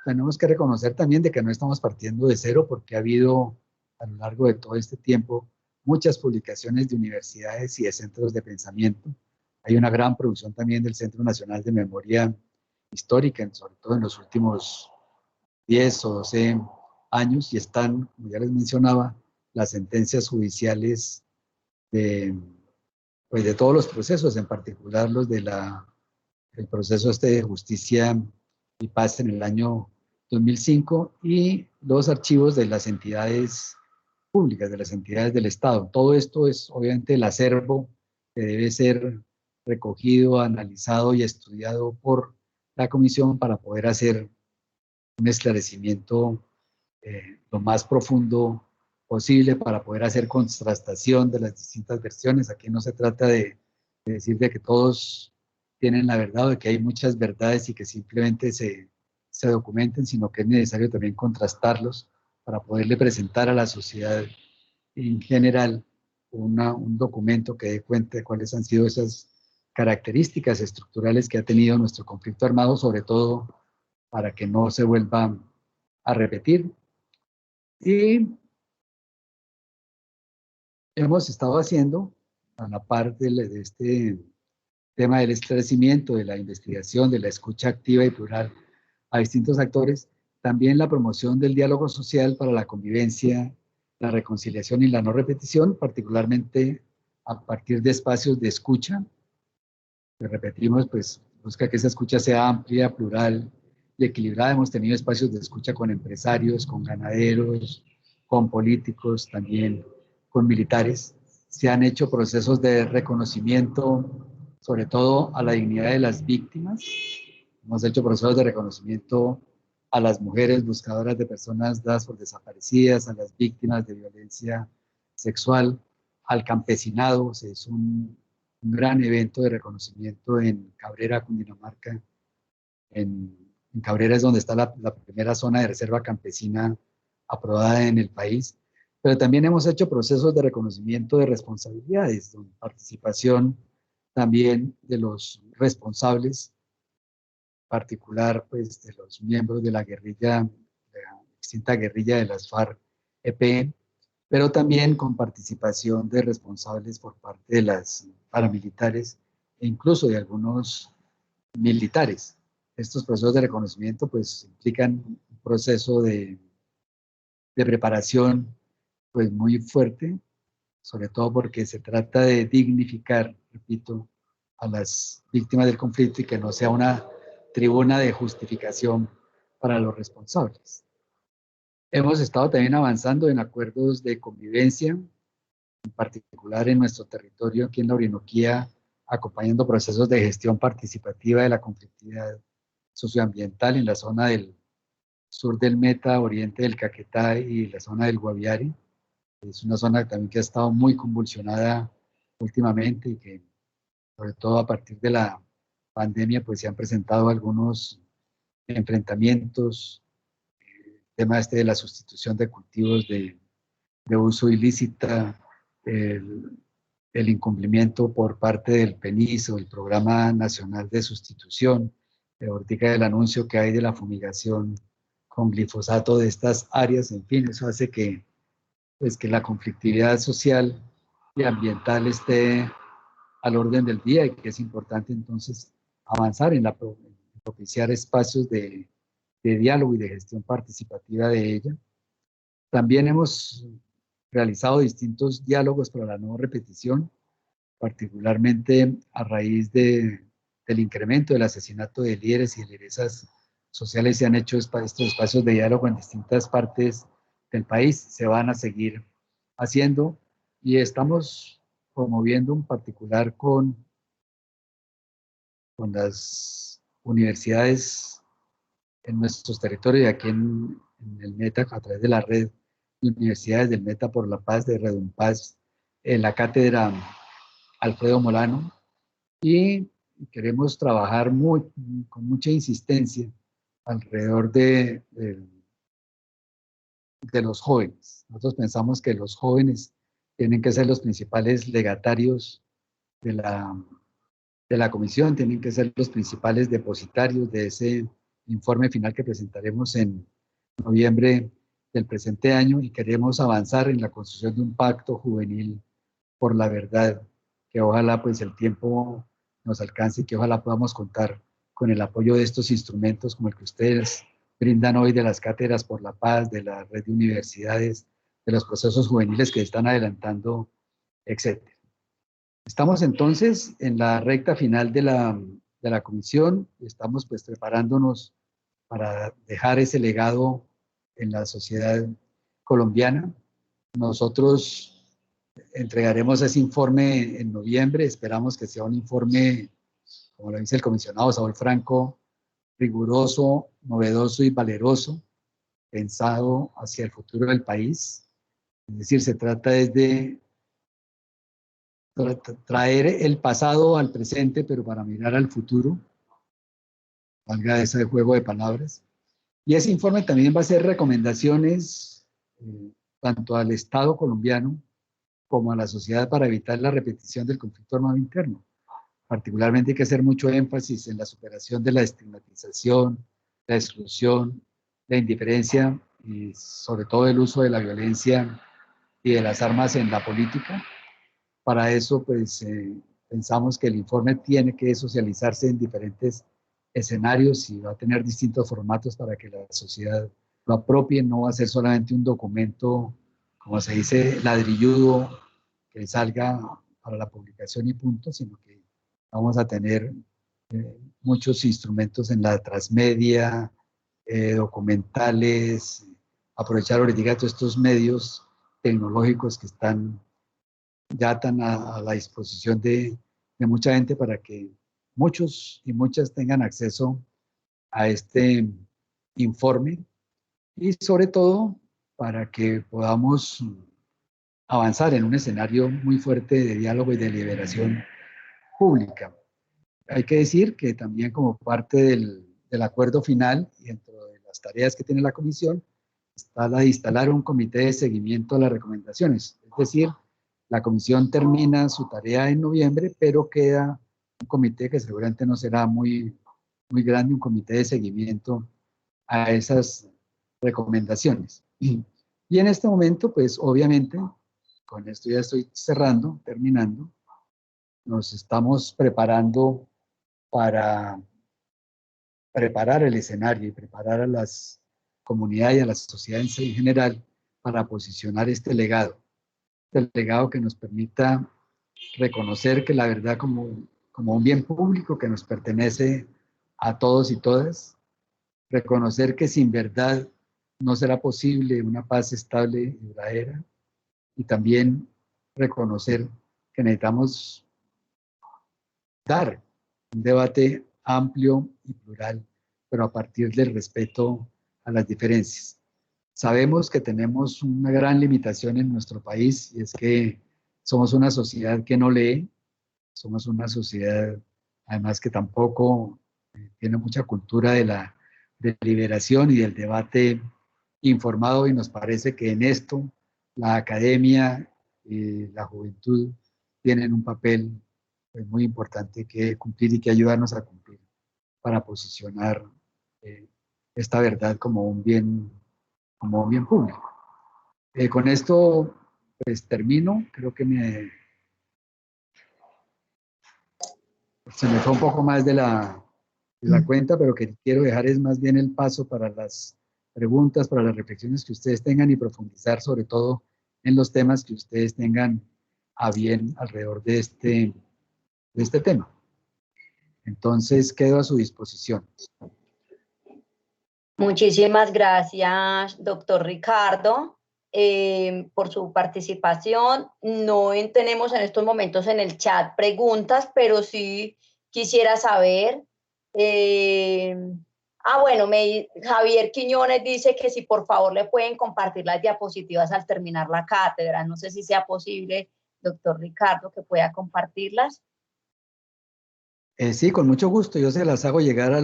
tenemos que reconocer también de que no estamos partiendo de cero, porque ha habido a lo largo de todo este tiempo muchas publicaciones de universidades y de centros de pensamiento. Hay una gran producción también del Centro Nacional de Memoria Histórica, sobre todo en los últimos 10 o 12 años, y están, como ya les mencionaba, las sentencias judiciales de, pues de todos los procesos, en particular los de el proceso de justicia y paz en el año 2005, y los archivos de las entidades públicas, de las entidades del Estado. Todo esto es obviamente el acervo que debe ser recogido, analizado y estudiado por la comisión para poder hacer un esclarecimiento lo más profundo posible, para poder hacer contrastación de las distintas versiones. Aquí no se trata de decir de que todos tienen la verdad o de que hay muchas verdades y que simplemente se documenten, sino que es necesario también contrastarlos para poderle presentar a la sociedad en general un documento que dé cuenta de cuáles han sido esas características estructurales que ha tenido nuestro conflicto armado, sobre todo para que no se vuelva a repetir. Y hemos estado haciendo, a la par de este tema del esclarecimiento, de la investigación, de la escucha activa y plural a distintos actores, también la promoción del diálogo social para la convivencia, la reconciliación y la no repetición, particularmente a partir de espacios de escucha, que repetimos, pues busca que esa escucha sea amplia, plural y equilibrada. Hemos tenido espacios de escucha con empresarios, con ganaderos, con políticos, también con militares. Se han hecho procesos de reconocimiento, sobre todo a la dignidad de las víctimas. Hemos hecho procesos de reconocimiento a las mujeres buscadoras de personas dadas por desaparecidas, a las víctimas de violencia sexual, al campesinado. Se hizo un gran evento de reconocimiento en Cabrera, Cundinamarca. En Cabrera es donde está la primera zona de reserva campesina aprobada en el país. Pero también hemos hecho procesos de reconocimiento de responsabilidades, con participación también de los responsables particular pues de los miembros de la guerrilla, de la extinta guerrilla de las FARC-EP, pero también con participación de responsables por parte de las paramilitares e incluso de algunos militares. Estos procesos de reconocimiento pues implican un proceso de preparación pues muy fuerte, sobre todo porque se trata de dignificar, repito, a las víctimas del conflicto y que no sea una tribuna de justificación para los responsables. Hemos estado también avanzando en acuerdos de convivencia, en particular en nuestro territorio aquí en la Orinoquía, acompañando procesos de gestión participativa de la conflictividad socioambiental en la zona del sur del Meta, oriente del Caquetá y la zona del Guaviare. Es una zona también que ha estado muy convulsionada últimamente y que, sobre todo a partir de la pandemia, pues se han presentado algunos enfrentamientos, el tema este de la sustitución de cultivos de uso ilícita, el incumplimiento por parte del PENIS o el Programa Nacional de Sustitución, ahorita el anuncio que hay de la fumigación con glifosato de estas áreas, en fin, eso hace que, pues, que la conflictividad social y ambiental esté al orden del día y que es importante entonces avanzar en propiciar espacios de diálogo y de gestión participativa de ella. También hemos realizado distintos diálogos para la no repetición, particularmente a raíz del incremento del asesinato de líderes y lideresas sociales. Se han hecho estos espacios de diálogo en distintas partes del país, se van a seguir haciendo y estamos promoviendo en particular con las universidades en nuestros territorios y aquí en el Meta, a través de la red de universidades del Meta por la Paz, de Redumpaz, en la cátedra Alfredo Molano, y queremos trabajar con mucha insistencia alrededor de los jóvenes. Nosotros pensamos que los jóvenes tienen que ser los principales legatarios de la comisión, tienen que ser los principales depositarios de ese informe final que presentaremos en noviembre del presente año, y queremos avanzar en la construcción de un pacto juvenil por la verdad, que ojalá pues el tiempo nos alcance y que ojalá podamos contar con el apoyo de estos instrumentos como el que ustedes brindan hoy, de las cátedras por la paz, de la red de universidades, de los procesos juveniles que están adelantando, etc. Estamos entonces en la recta final de la comisión, estamos pues preparándonos para dejar ese legado en la sociedad colombiana. Nosotros entregaremos ese informe en noviembre, esperamos que sea un informe, como lo dice el comisionado Saúl Franco, riguroso, novedoso y valeroso, pensado hacia el futuro del país. Es decir, se trata de traer el pasado al presente, pero para mirar al futuro, valga ese juego de palabras. Y ese informe también va a hacer recomendaciones tanto al Estado colombiano como a la sociedad para evitar la repetición del conflicto armado interno. Particularmente hay que hacer mucho énfasis en la superación de la estigmatización, la exclusión, la indiferencia y sobre todo el uso de la violencia y de las armas en la política. Para eso, pues, pensamos que el informe tiene que socializarse en diferentes escenarios y va a tener distintos formatos para que la sociedad lo apropie. No va a ser solamente un documento, como se dice, ladrilludo, que salga para la publicación y punto, sino que vamos a tener muchos instrumentos en la transmedia, documentales, aprovechar ahorita todos estos medios tecnológicos que están ya tan a la disposición de mucha gente para que muchos y muchas tengan acceso a este informe y sobre todo para que podamos avanzar en un escenario muy fuerte de diálogo y de liberación pública. Hay que decir que también como parte del acuerdo final y dentro de las tareas que tiene la comisión está la de instalar un comité de seguimiento a las recomendaciones. Es decir, la comisión termina su tarea en noviembre, pero queda un comité que seguramente no será muy muy grande, un comité de seguimiento a esas recomendaciones. Y en este momento, pues obviamente, con esto ya estoy cerrando, terminando, nos estamos preparando para preparar el escenario y preparar a las comunidades y a la sociedad en general para posicionar este legado que nos permita reconocer que la verdad como un bien público que nos pertenece a todos y todas, reconocer que sin verdad no será posible una paz estable y duradera, y también reconocer que necesitamos dar un debate amplio y plural, pero a partir del respeto a las diferencias. Sabemos que tenemos una gran limitación en nuestro país, y es que somos una sociedad que no lee, somos una sociedad además que tampoco tiene mucha cultura de la deliberación y del debate informado, y nos parece que en esto la academia y la juventud tienen un papel pues, muy importante que cumplir y que ayudarnos a cumplir para posicionar eh, esta verdad como un bien público. Con esto pues termino, creo que se me fue un poco más de la cuenta, pero que quiero dejar es más bien el paso para las preguntas, para las reflexiones que ustedes tengan y profundizar sobre todo en los temas que ustedes tengan a bien alrededor de este tema. Entonces, quedo a su disposición. Muchísimas gracias, doctor Ricardo, por su participación. No tenemos en estos momentos en el chat preguntas, pero sí quisiera saber. Bueno, Javier Quiñones dice que si por favor le pueden compartir las diapositivas al terminar la cátedra. No sé si sea posible, doctor Ricardo, que pueda compartirlas. Sí, con mucho gusto. Yo se las hago llegar a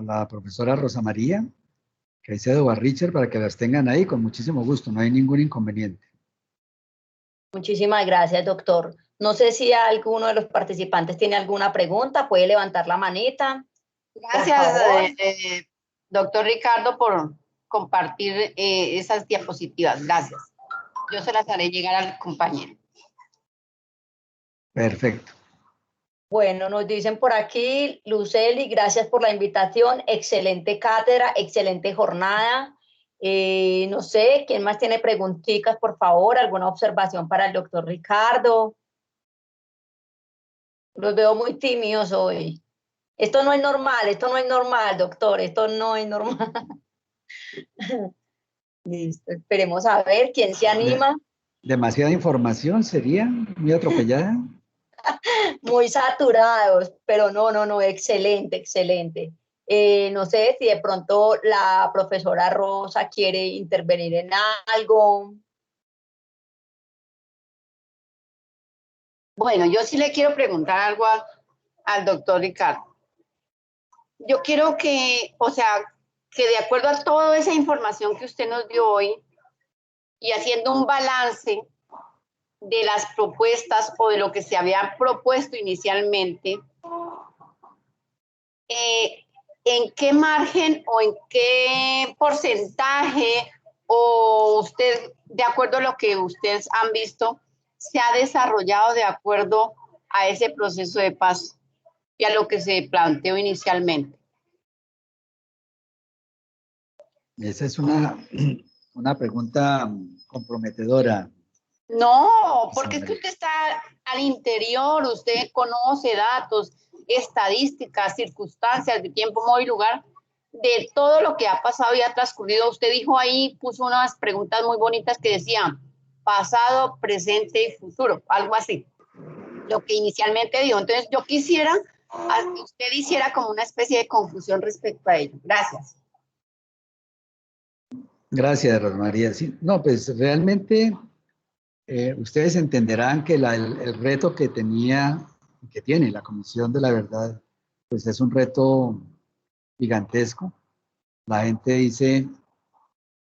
la profesora Rosa María Caicedo Barricher para que las tengan ahí con muchísimo gusto. No hay ningún inconveniente. Muchísimas gracias, doctor. No sé si alguno de los participantes tiene alguna pregunta, puede levantar la manita. Gracias, doctor Ricardo, por compartir esas diapositivas. Gracias. Yo se las haré llegar al compañero. Perfecto. Bueno, nos dicen por aquí, Luceli, gracias por la invitación, excelente cátedra, excelente jornada. No sé, ¿quién más tiene preguntitas, por favor? ¿Alguna observación para el doctor Ricardo? Los veo muy tímidos hoy. Esto no es normal, doctor, esto no es normal. Listo, esperemos a ver quién se anima. Demasiada información sería, muy atropellada. Muy saturados, pero no, excelente, excelente. No sé si de pronto la profesora Rosa quiere intervenir en algo. Bueno, yo sí le quiero preguntar algo al doctor Ricardo. Yo quiero que, o sea, que de acuerdo a toda esa información que usted nos dio hoy y haciendo un balance de las propuestas o de lo que se había propuesto inicialmente, ¿en qué margen o en qué porcentaje o usted, de acuerdo a lo que ustedes han visto, se ha desarrollado de acuerdo a ese proceso de paz y a lo que se planteó inicialmente? Esa es una pregunta comprometedora. No, porque es que usted está al interior, usted conoce datos, estadísticas, circunstancias de tiempo, modo y lugar, de todo lo que ha pasado y ha transcurrido. Usted dijo ahí, puso unas preguntas muy bonitas que decían pasado, presente y futuro, algo así, lo que inicialmente dijo. Entonces yo quisiera que usted hiciera como una especie de confusión respecto a ello. Gracias. Gracias, Rosa María. Sí, no, pues realmente ustedes entenderán que el reto que tiene la Comisión de la Verdad, pues es un reto gigantesco. La gente dice,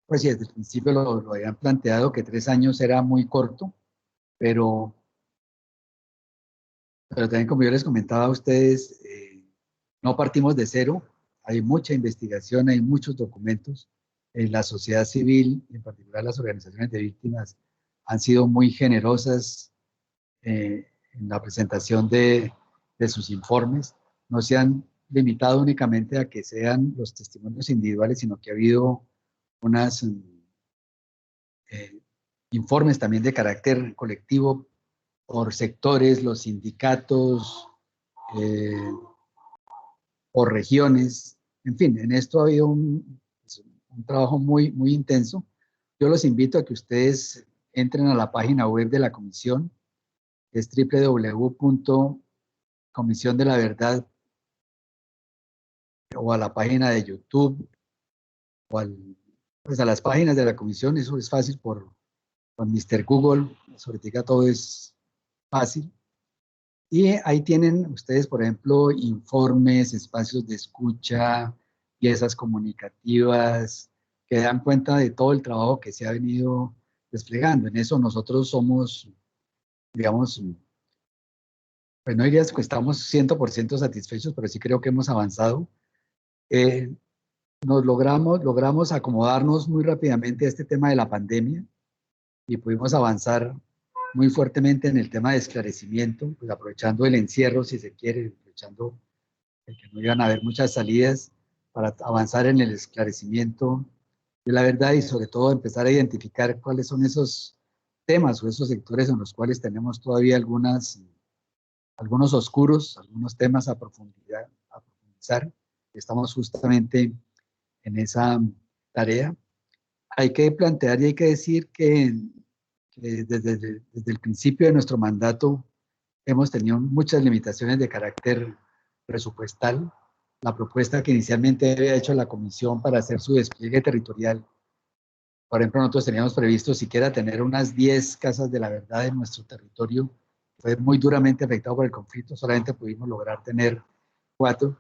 pues sí, desde el principio lo habían planteado que 3 años era muy corto, pero también como yo les comentaba a ustedes, No partimos de cero, hay mucha investigación, hay muchos documentos. La sociedad civil, en particular las organizaciones de víctimas, han sido muy generosas en la presentación de sus informes. No se han limitado únicamente a que sean los testimonios individuales, sino que ha habido unas informes también de carácter colectivo por sectores, los sindicatos, por regiones, en fin, en esto ha habido un trabajo muy, muy intenso. Yo los invito a que ustedes entren a la página web de la comisión, es www.comisiondelaverdad, o a la página de YouTube, o pues a las páginas de la comisión. Eso es fácil con Mr. Google, ahorita todo es fácil. Y ahí tienen ustedes, por ejemplo, informes, espacios de escucha, piezas comunicativas, que dan cuenta de todo el trabajo que se ha venido desplegando. En eso nosotros somos, digamos, pues no diría que estamos 100% satisfechos, pero sí creo que hemos avanzado. Logramos acomodarnos muy rápidamente a este tema de la pandemia y pudimos avanzar muy fuertemente en el tema de esclarecimiento, pues aprovechando el encierro, si se quiere, aprovechando el que no iban a haber muchas salidas, para avanzar en el esclarecimiento de la verdad y sobre todo empezar a identificar cuáles son esos temas o esos sectores en los cuales tenemos todavía algunos oscuros, algunos temas a profundizar. Estamos justamente en esa tarea. Hay que plantear y hay que decir que desde el principio de nuestro mandato hemos tenido muchas limitaciones de carácter presupuestal. La propuesta que inicialmente había hecho la comisión para hacer su despliegue territorial, por ejemplo, nosotros teníamos previsto siquiera tener unas 10 casas de la verdad en nuestro territorio. Fue muy duramente afectado por el conflicto, solamente pudimos lograr tener 4.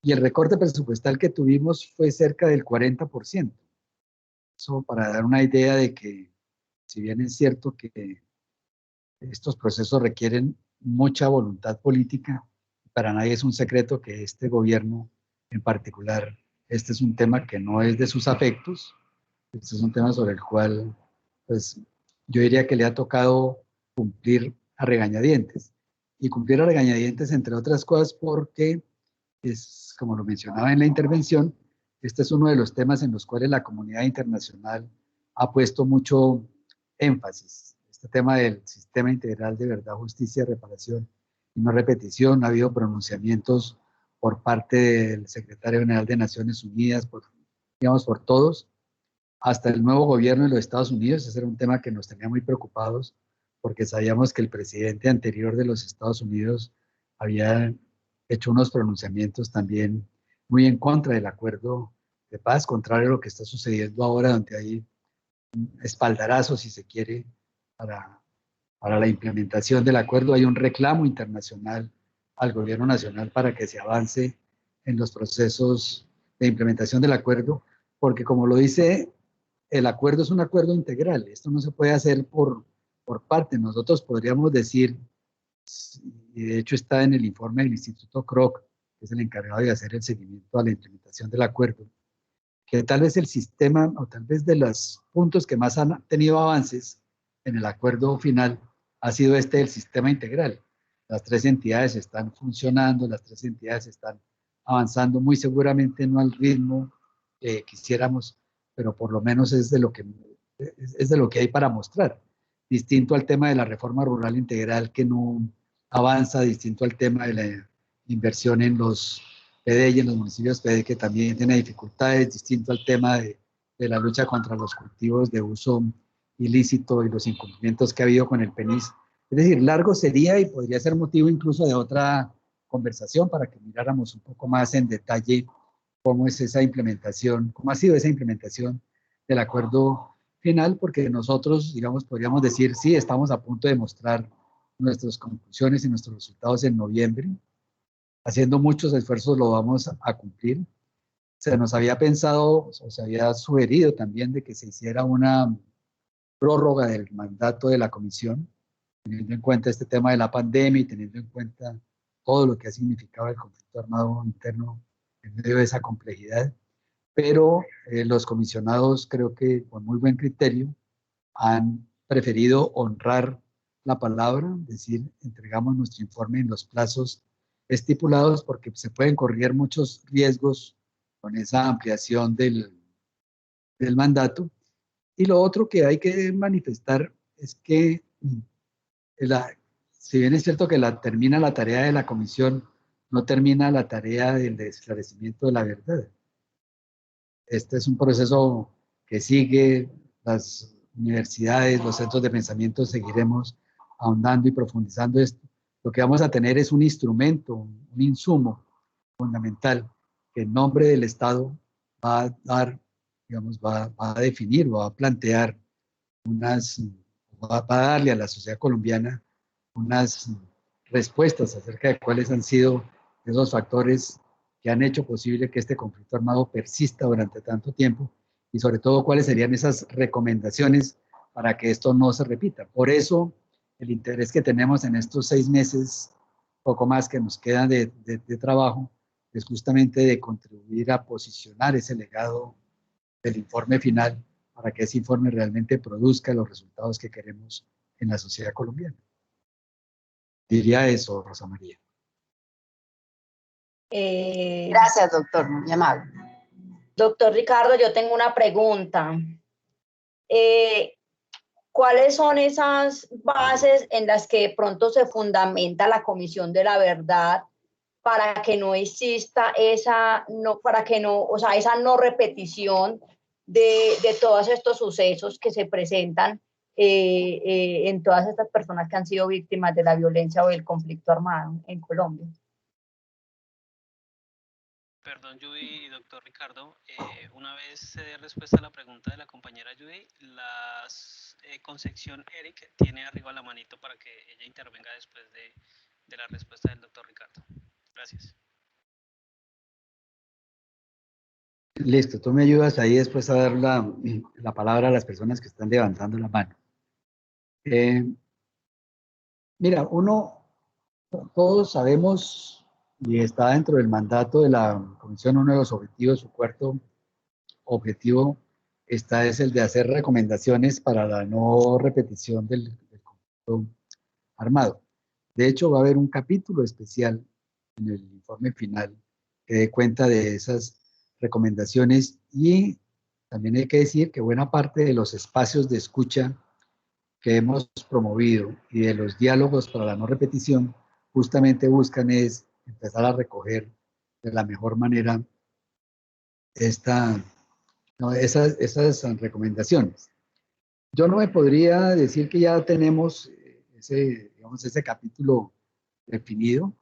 Y el recorte presupuestal que tuvimos fue cerca del 40%. Eso para dar una idea de que, si bien es cierto que estos procesos requieren mucha voluntad política, para nadie es un secreto que este gobierno en particular, este es un tema que no es de sus afectos, este es un tema sobre el cual, pues, yo diría que le ha tocado cumplir a regañadientes. Y cumplir a regañadientes, entre otras cosas, porque es, como lo mencionaba en la intervención, este es uno de los temas en los cuales la comunidad internacional ha puesto mucho énfasis. Este tema del sistema integral de verdad, justicia, reparación y no repetición. Ha habido pronunciamientos por parte del secretario general de Naciones Unidas, digamos, por todos, hasta el nuevo gobierno de los Estados Unidos. Ese era un tema que nos tenía muy preocupados, porque sabíamos que el presidente anterior de los Estados Unidos había hecho unos pronunciamientos también muy en contra del acuerdo de paz, contrario a lo que está sucediendo ahora, donde hay un espaldarazo, si se quiere, para la implementación del acuerdo. Hay un reclamo internacional al gobierno nacional para que se avance en los procesos de implementación del acuerdo, porque como lo dice, el acuerdo es un acuerdo integral. Esto no se puede hacer por parte. Nosotros podríamos decir, y de hecho está en el informe del Instituto Kroc, que es el encargado de hacer el seguimiento a la implementación del acuerdo, que tal vez el sistema, o tal vez de los puntos que más han tenido avances en el acuerdo final, ha sido este del sistema integral. Las 3 entidades están funcionando, las 3 entidades están avanzando, muy seguramente no al ritmo que quisiéramos, pero por lo menos es de lo que hay para mostrar. Distinto al tema de la reforma rural integral, que no avanza, distinto al tema de la inversión en los PD y en los municipios PD, que también tiene dificultades, distinto al tema de la lucha contra los cultivos de uso ilícito y los incumplimientos que ha habido con el PENIS. Es decir, largo sería y podría ser motivo incluso de otra conversación para que miráramos un poco más en detalle cómo es esa implementación, cómo ha sido esa implementación del acuerdo final, porque nosotros, digamos, podríamos decir, sí, estamos a punto de mostrar nuestras conclusiones y nuestros resultados en noviembre. Haciendo muchos esfuerzos lo vamos a cumplir. Se nos había pensado, o se había sugerido también de que se hiciera una prórroga del mandato de la comisión, teniendo en cuenta este tema de la pandemia y teniendo en cuenta todo lo que ha significado el conflicto armado interno en medio de esa complejidad, pero los comisionados creo que con muy buen criterio han preferido honrar la palabra, es decir, entregamos nuestro informe en los plazos estipulados porque se pueden correr muchos riesgos con esa ampliación del mandato. Y lo otro que hay que manifestar es que si bien es cierto que termina la tarea de la comisión, no termina la tarea del esclarecimiento de la verdad. Este es un proceso que sigue, las universidades, los centros de pensamiento seguiremos ahondando y profundizando esto. Lo que vamos a tener es un instrumento, un insumo fundamental que en nombre del Estado va a dar, digamos, va a definir, va a plantear va a darle a la sociedad colombiana unas respuestas acerca de cuáles han sido esos factores que han hecho posible que este conflicto armado persista durante tanto tiempo y sobre todo cuáles serían esas recomendaciones para que esto no se repita. Por eso el interés que tenemos en estos 6 meses, poco más que nos quedan de trabajo, es justamente de contribuir a posicionar ese legado del informe final para que ese informe realmente produzca los resultados que queremos en la sociedad colombiana. Diría eso, Rosa María. Gracias, doctor, muy amable. Doctor Ricardo, yo tengo una pregunta. ¿Cuáles son esas bases en las que de pronto se fundamenta la Comisión de la Verdad para que no exista esa no repetición de todos estos sucesos que se presentan en todas estas personas que han sido víctimas de la violencia o del conflicto armado en Colombia? Perdón, Judy y doctor Ricardo, una vez se dé respuesta a la pregunta de la compañera Judy, la Concepción Eric tiene arriba la manito para que ella intervenga después de la respuesta del doctor Ricardo. Gracias. Listo, tú me ayudas ahí después a dar la palabra a las personas que están levantando la mano. Mira, todos sabemos, y está dentro del mandato de la Comisión, uno de los objetivos, su cuarto objetivo, es el de hacer recomendaciones para la no repetición del conflicto armado. De hecho, va a haber un capítulo especial en el informe final que dé cuenta de esas recomendaciones y también hay que decir que buena parte de los espacios de escucha que hemos promovido y de los diálogos para la no repetición justamente buscan es empezar a recoger de la mejor manera esas recomendaciones. Yo no me podría decir que ya tenemos ese capítulo definido,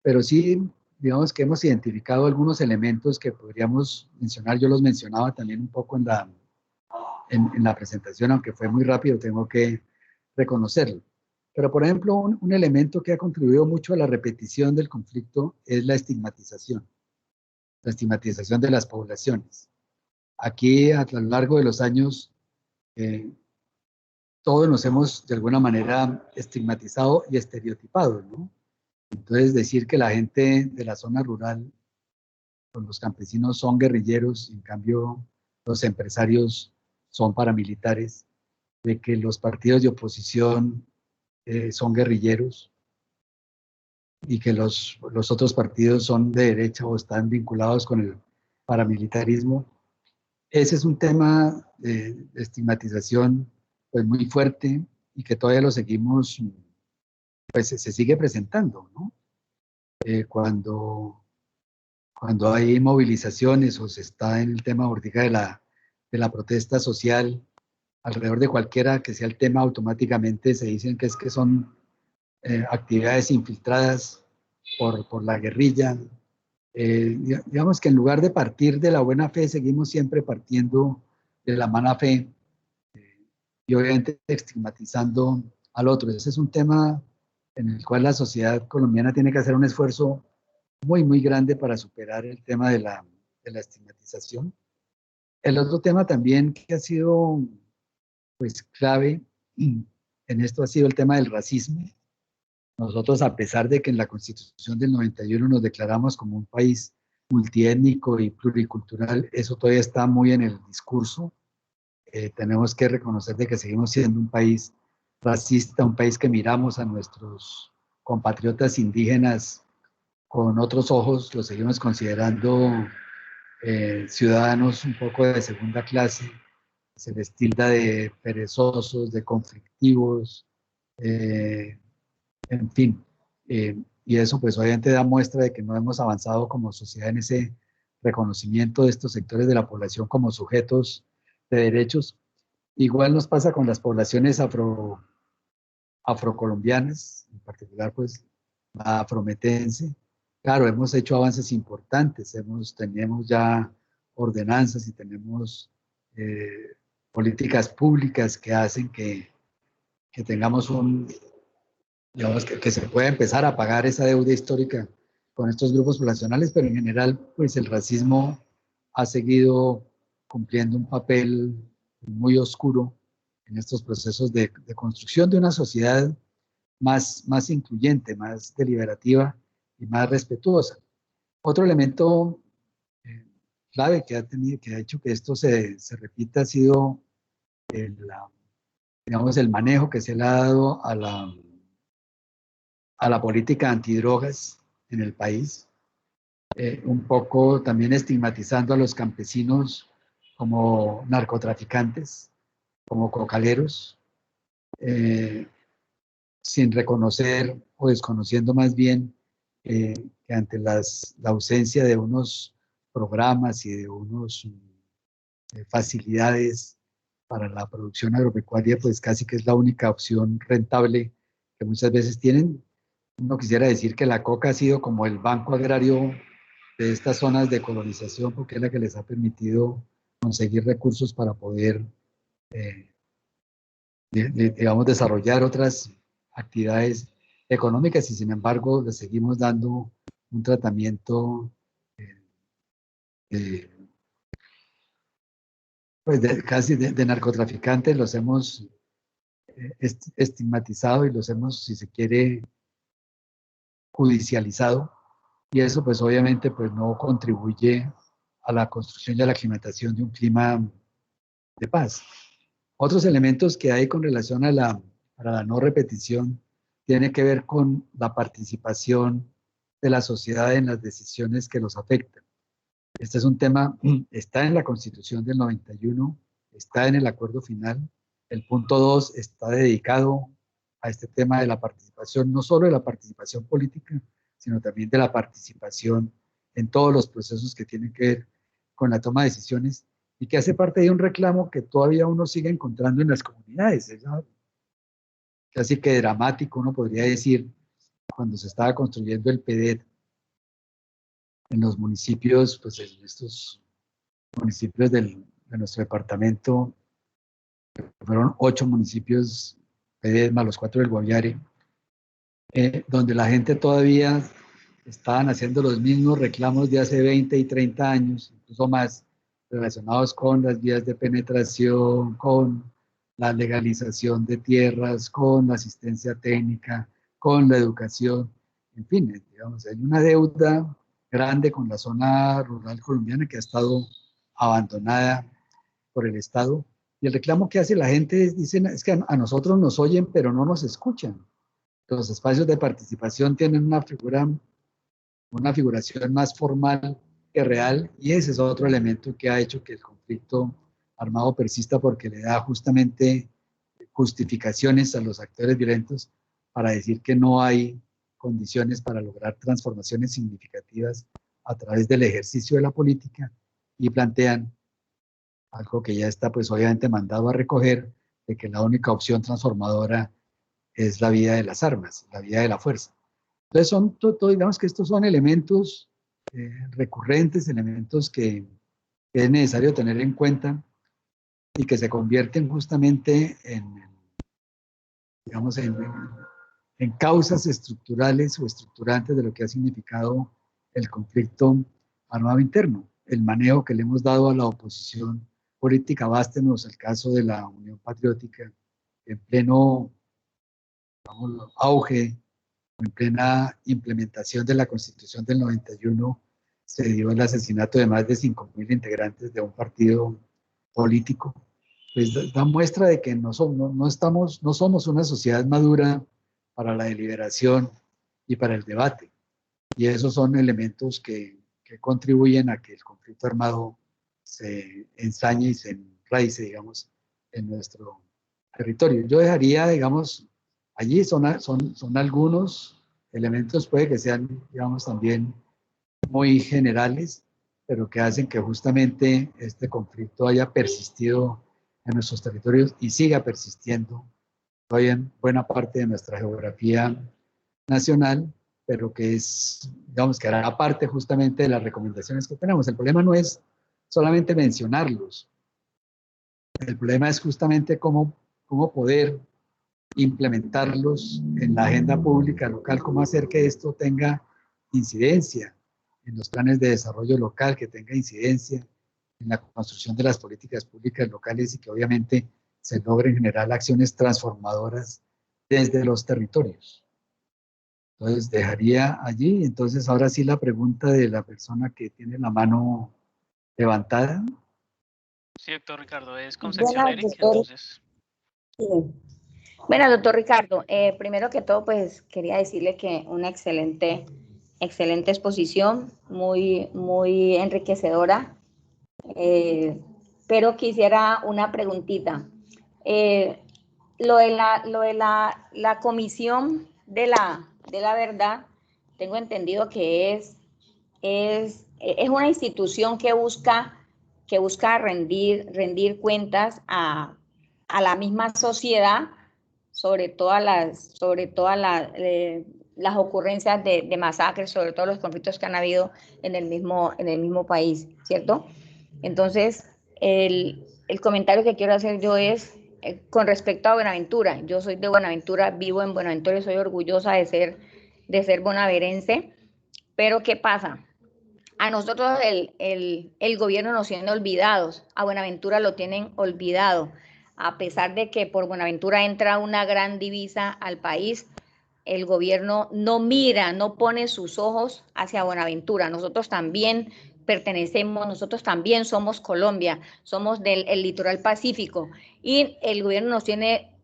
pero sí, digamos que hemos identificado algunos elementos que podríamos mencionar. Yo los mencionaba también un poco en la presentación, aunque fue muy rápido, tengo que reconocerlo. Pero, por ejemplo, un elemento que ha contribuido mucho a la repetición del conflicto es la estigmatización de las poblaciones. Aquí, a lo largo de los años, todos nos hemos, de alguna manera, estigmatizado y estereotipado, ¿no? Entonces, decir que la gente de la zona rural, los campesinos son guerrilleros, en cambio, los empresarios son paramilitares, de que los partidos de oposición son guerrilleros y que los otros partidos son de derecha o están vinculados con el paramilitarismo. Ese es un tema de estigmatización pues muy fuerte y que todavía lo seguimos, pues se sigue presentando, ¿no? Cuando hay movilizaciones o se está en el tema ahorita de la protesta social, alrededor de cualquiera que sea el tema, automáticamente se dicen que son actividades infiltradas por la guerrilla. Digamos que en lugar de partir de la buena fe, seguimos siempre partiendo de la mala fe y obviamente estigmatizando al otro. Ese es un tema en el cual la sociedad colombiana tiene que hacer un esfuerzo muy, muy grande para superar el tema de la estigmatización. El otro tema también que ha sido pues clave en esto ha sido el tema del racismo. Nosotros, a pesar de que en la Constitución del 91 nos declaramos como un país multiétnico y pluricultural, eso todavía está muy en el discurso. Tenemos que reconocer de que seguimos siendo un país racista, un país que miramos a nuestros compatriotas indígenas con otros ojos, los seguimos considerando ciudadanos un poco de segunda clase, se les tilda de perezosos, de conflictivos, en fin. Y eso pues obviamente da muestra de que no hemos avanzado como sociedad en ese reconocimiento de estos sectores de la población como sujetos de derechos. Igual nos pasa con las poblaciones afrocolombianas, en particular pues la afrometense. Claro, hemos hecho avances importantes, tenemos ya ordenanzas y tenemos políticas públicas que hacen que tengamos digamos, que se pueda empezar a pagar esa deuda histórica con estos grupos poblacionales, pero en general, pues el racismo ha seguido cumpliendo un papel muy oscuro en estos procesos de construcción de una sociedad más incluyente, más deliberativa y más respetuosa. Otro elemento clave que ha hecho que esto se repita ha sido digamos, el manejo que se le ha dado a la política antidrogas en el país, un poco también estigmatizando a los campesinos como narcotraficantes, como cocaleros, sin reconocer o desconociendo más bien que ante la ausencia de unos programas y de unos facilidades para la producción agropecuaria, pues casi que es la única opción rentable que muchas veces tienen. Uno quisiera decir que la coca ha sido como el banco agrario de estas zonas de colonización, porque es la que les ha permitido conseguir recursos para poder, digamos, desarrollar otras actividades económicas y sin embargo le seguimos dando un tratamiento eh, pues casi de narcotraficantes, los hemos estigmatizado y los hemos, si se quiere, judicializado, y eso pues obviamente pues no contribuye a la construcción y a la aclimatación de un clima de paz. Otros elementos que hay con relación para la no repetición tiene que ver con la participación de la sociedad en las decisiones que los afectan. Este es un tema, está en la Constitución del 91, está en el acuerdo final. El punto 2 está dedicado a este tema de la participación, no solo de la participación política, sino también de la participación en todos los procesos que tienen que ver con la toma de decisiones y que hace parte de un reclamo que todavía uno sigue encontrando en las comunidades. Es casi que dramático, uno podría decir, cuando se estaba construyendo el PEDET en los municipios, pues en estos municipios de nuestro departamento, fueron 8 municipios, PEDET más los 4 del Guaviare, donde la gente todavía estaban haciendo los mismos reclamos de hace 20 y 30 años, incluso más, relacionados con las vías de penetración, con la legalización de tierras, con la asistencia técnica, con la educación, en fin, digamos, hay una deuda grande con la zona rural colombiana que ha estado abandonada por el Estado. Y el reclamo que hace la gente es, dicen, es que a nosotros nos oyen, pero no nos escuchan. Los espacios de participación tienen una figuración más formal que real, y ese es otro elemento que ha hecho que el conflicto armado persista, porque le da justamente justificaciones a los actores violentos para decir que no hay condiciones para lograr transformaciones significativas a través del ejercicio de la política, y plantean algo que ya está pues obviamente mandado a recoger, de que la única opción transformadora es la vía de las armas, la vía de la fuerza. Entonces digamos que estos son elementos recurrentes, elementos que es necesario tener en cuenta y que se convierten justamente digamos, en causas estructurales o estructurantes de lo que ha significado el conflicto armado interno. El manejo que le hemos dado a la oposición política, bástenos el caso de la Unión Patriótica, en pleno, digamos, auge en plena implementación de la Constitución del 91, se dio el asesinato de más de 5.000 integrantes de un partido político, pues da muestra de que no somos una sociedad madura para la deliberación y para el debate. Y esos son elementos que contribuyen a que el conflicto armado se ensañe y se enraice, digamos, en nuestro territorio. Yo dejaría, digamos, allí son algunos elementos, puede que sean, digamos, también muy generales, pero que hacen que justamente este conflicto haya persistido en nuestros territorios y siga persistiendo todavía en buena parte de nuestra geografía nacional, pero que es, digamos, que hará parte justamente de las recomendaciones que tenemos. El problema no es solamente mencionarlos, el problema es justamente cómo poder implementarlos en la agenda pública local, cómo hacer que esto tenga incidencia en los planes de desarrollo local, que tenga incidencia en la construcción de las políticas públicas locales y que obviamente se logren generar acciones transformadoras desde los territorios. Entonces dejaría allí, entonces ahora sí la pregunta de la persona que tiene la mano levantada. Sí, doctor Ricardo, es Concepción Buenas, Eric, doctor. entonces... Sí. Bueno, doctor Ricardo, primero que todo, pues quería decirle que una excelente exposición, muy enriquecedora, pero quisiera una preguntita. Lo de la comisión de la verdad, tengo entendido que es una institución que busca rendir cuentas a la misma sociedad sobre todas las ocurrencias de masacres, sobre todo los conflictos que han habido en el mismo país, ¿cierto? Entonces, el comentario que quiero hacer yo es con respecto a Buenaventura. Yo soy de Buenaventura, vivo en Buenaventura y soy orgullosa de ser bonaverense, pero ¿qué pasa? A nosotros el gobierno nos tiene olvidados, a Buenaventura lo tienen olvidado, a pesar de que por Buenaventura entra una gran divisa al país, el gobierno no mira, no pone sus ojos hacia Buenaventura. Nosotros también pertenecemos, nosotros también somos Colombia, somos del litoral pacífico y el gobierno nos tiene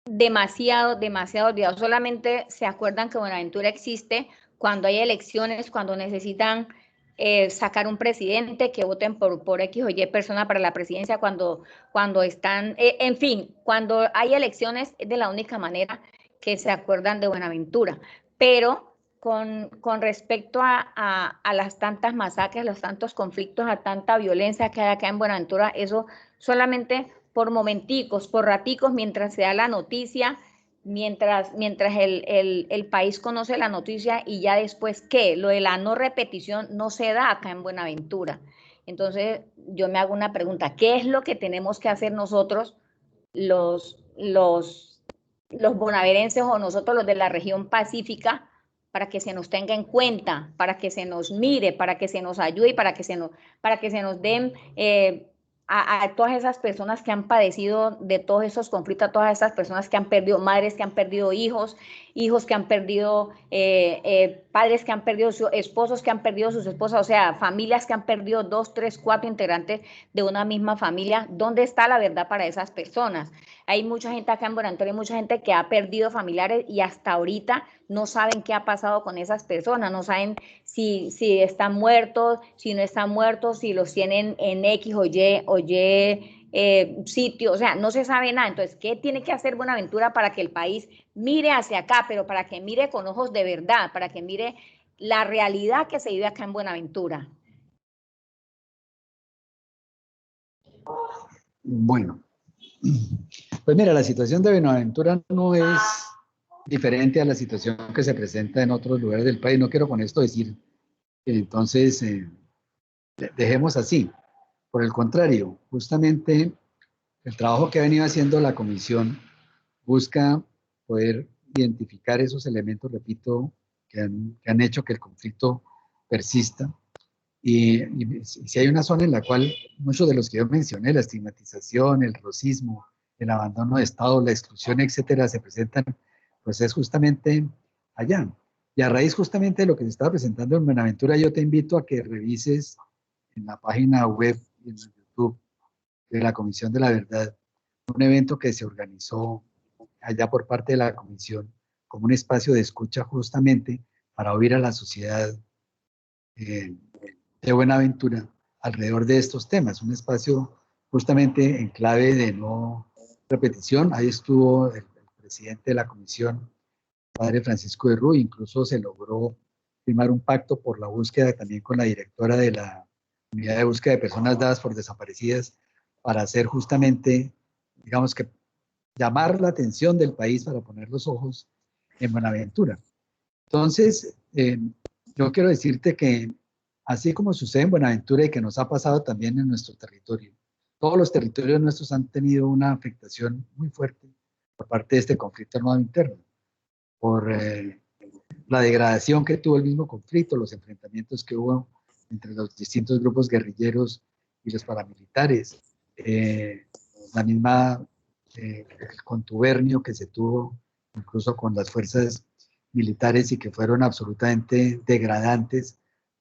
demasiado olvidado. Solamente se acuerdan que Buenaventura existe cuando hay elecciones, cuando necesitan sacar un presidente, que voten por X o Y persona para la presidencia, cuando están, en fin, cuando hay elecciones es de la única manera que se acuerdan de Buenaventura. Pero con respecto a las tantas masacres, los tantos conflictos, a tanta violencia que hay acá en Buenaventura, eso solamente por momenticos, por raticos, mientras se da la noticia, mientras el país conoce la noticia y ya después, ¿qué? Lo de la no repetición no se da acá en Buenaventura. Entonces, yo me hago una pregunta, ¿qué es lo que tenemos que hacer nosotros, los bonaverenses o nosotros los de la región pacífica, para que se nos tenga en cuenta, para que se nos mire, para que se nos ayude y para que se nos den a todas esas personas que han padecido de todos esos conflictos, a todas esas personas que han perdido madres, que han perdido hijos que han perdido padres, que han perdido esposos, que han perdido sus esposas, o sea, familias que han perdido 2, 3, 4 integrantes de una misma familia. ¿Dónde está la verdad para esas personas? Hay mucha gente acá en Buenaventura, hay mucha gente que ha perdido familiares y hasta ahorita no saben qué ha pasado con esas personas, no saben si están muertos, si no están muertos, si los tienen en X o Y sitio, o sea, no se sabe nada. Entonces, ¿qué tiene que hacer Buenaventura para que el país mire hacia acá, pero para que mire con ojos de verdad, para que mire la realidad que se vive acá en Buenaventura? Bueno, pues mira, la situación de Buenaventura no es diferente a la situación que se presenta en otros lugares del país. No quiero con esto decir que entonces dejemos así. Por el contrario, justamente el trabajo que ha venido haciendo la comisión busca poder identificar esos elementos, repito, que han hecho que el conflicto persista. Y si hay una zona en la cual muchos de los que yo mencioné, la estigmatización, el racismo, el abandono de Estado, la exclusión, etcétera, se presentan, pues es justamente allá. Y a raíz justamente de lo que se estaba presentando en Buenaventura, yo te invito a que revises en la página web y en YouTube de la Comisión de la Verdad, un evento que se organizó allá por parte de la Comisión como un espacio de escucha justamente para oír a la sociedad de Buenaventura alrededor de estos temas, un espacio justamente en clave de no repetición. Ahí estuvo el presidente de la comisión, padre Francisco de Ruy, incluso se logró firmar un pacto por la búsqueda también con la directora de la unidad de búsqueda de personas dadas por desaparecidas para hacer justamente, digamos que llamar la atención del país para poner los ojos en Buenaventura. Entonces, yo quiero decirte que así como sucede en Buenaventura y que nos ha pasado también en nuestro territorio, todos los territorios nuestros han tenido una afectación muy fuerte por parte de este conflicto armado interno, por la degradación que tuvo el mismo conflicto, los enfrentamientos que hubo entre los distintos grupos guerrilleros y los paramilitares, la misma el contubernio que se tuvo incluso con las fuerzas militares y que fueron absolutamente degradantes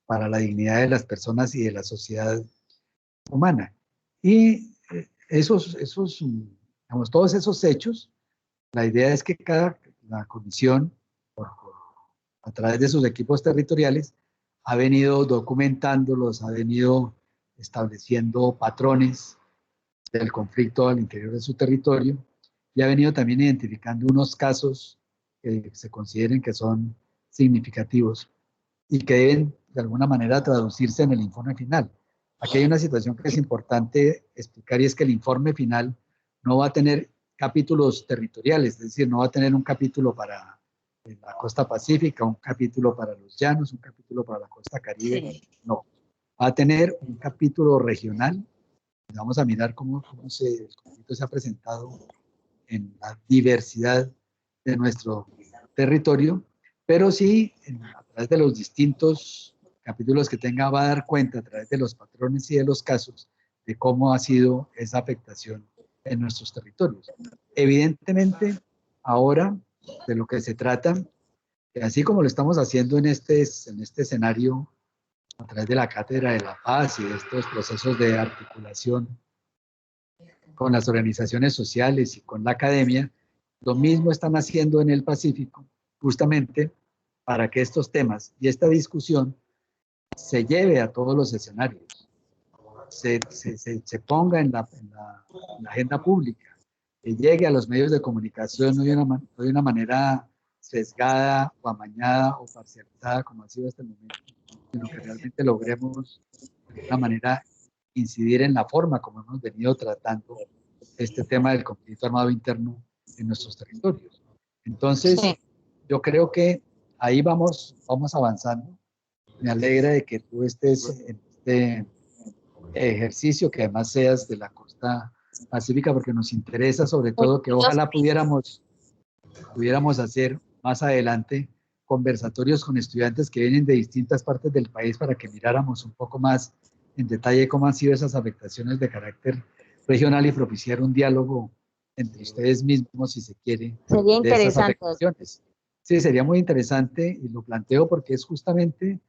para la dignidad de las personas y de la sociedad humana. Y digamos, todos esos hechos, la idea es que la comisión, a través de sus equipos territoriales, ha venido documentándolos, ha venido estableciendo patrones del conflicto al interior de su territorio y ha venido también identificando unos casos que se consideren que son significativos y que deben de alguna manera traducirse en el informe final. Aquí hay una situación que es importante explicar y es que el informe final no va a tener capítulos territoriales, es decir, no va a tener un capítulo para la costa pacífica, un capítulo para los llanos, un capítulo para la costa caribe, sí. No, va a tener un capítulo regional. Vamos a mirar cómo el conflicto se ha presentado en la diversidad de nuestro territorio, pero sí a través de los distintos capítulos que tenga va a dar cuenta a través de los patrones y de los casos de cómo ha sido esa afectación en nuestros territorios. Evidentemente, ahora de lo que se trata, así como lo estamos haciendo en este escenario a través de la Cátedra de la Paz y de estos procesos de articulación con las organizaciones sociales y con la academia, lo mismo están haciendo en el Pacífico, justamente para que estos temas y esta discusión se lleve a todos los escenarios, se ponga en la agenda pública, que llegue a los medios de comunicación no de una manera sesgada o amañada o parcializada como ha sido hasta el momento, sino que realmente logremos de una manera incidir en la forma como hemos venido tratando este tema del conflicto armado interno en nuestros territorios. Entonces, sí, yo creo que ahí vamos avanzando. Me alegra de que tú estés en este ejercicio, que además seas de la costa pacífica, porque nos interesa sobre todo que ojalá pudiéramos hacer más adelante conversatorios con estudiantes que vienen de distintas partes del país para que miráramos un poco más en detalle cómo han sido esas afectaciones de carácter regional y propiciar un diálogo entre ustedes mismos, si se quiere, sería interesante. De esas afectaciones. Sí, sería muy interesante y lo planteo porque es justamente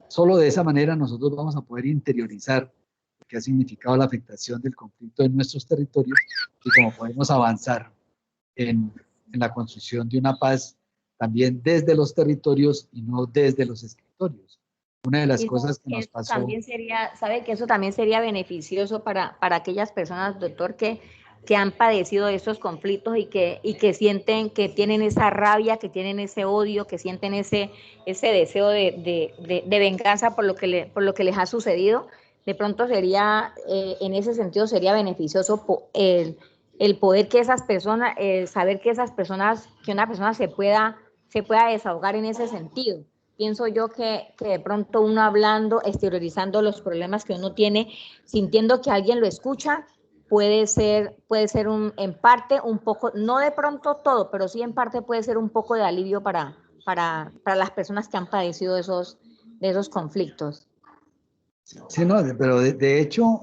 solo de esa manera nosotros vamos a poder interiorizar lo que ha significado la afectación del conflicto en nuestros territorios y cómo podemos avanzar en la construcción de una paz también desde los territorios y no desde los escritorios. Una de las cosas que nos pasó... También sería, ¿sabe que eso también sería beneficioso para aquellas personas, doctor, que han padecido estos conflictos y que sienten que tienen esa rabia, que tienen ese odio, que sienten ese deseo de venganza por lo que les ha sucedido? De pronto sería, en ese sentido, sería beneficioso el poder que esas personas, saber que una persona se pueda desahogar en ese sentido. Pienso yo que de pronto uno hablando, exteriorizando los problemas que uno tiene, sintiendo que alguien lo escucha, puede ser en parte un poco, no de pronto todo, pero sí en parte puede ser un poco de alivio para las personas que han padecido de esos conflictos. Sí, no, pero de hecho,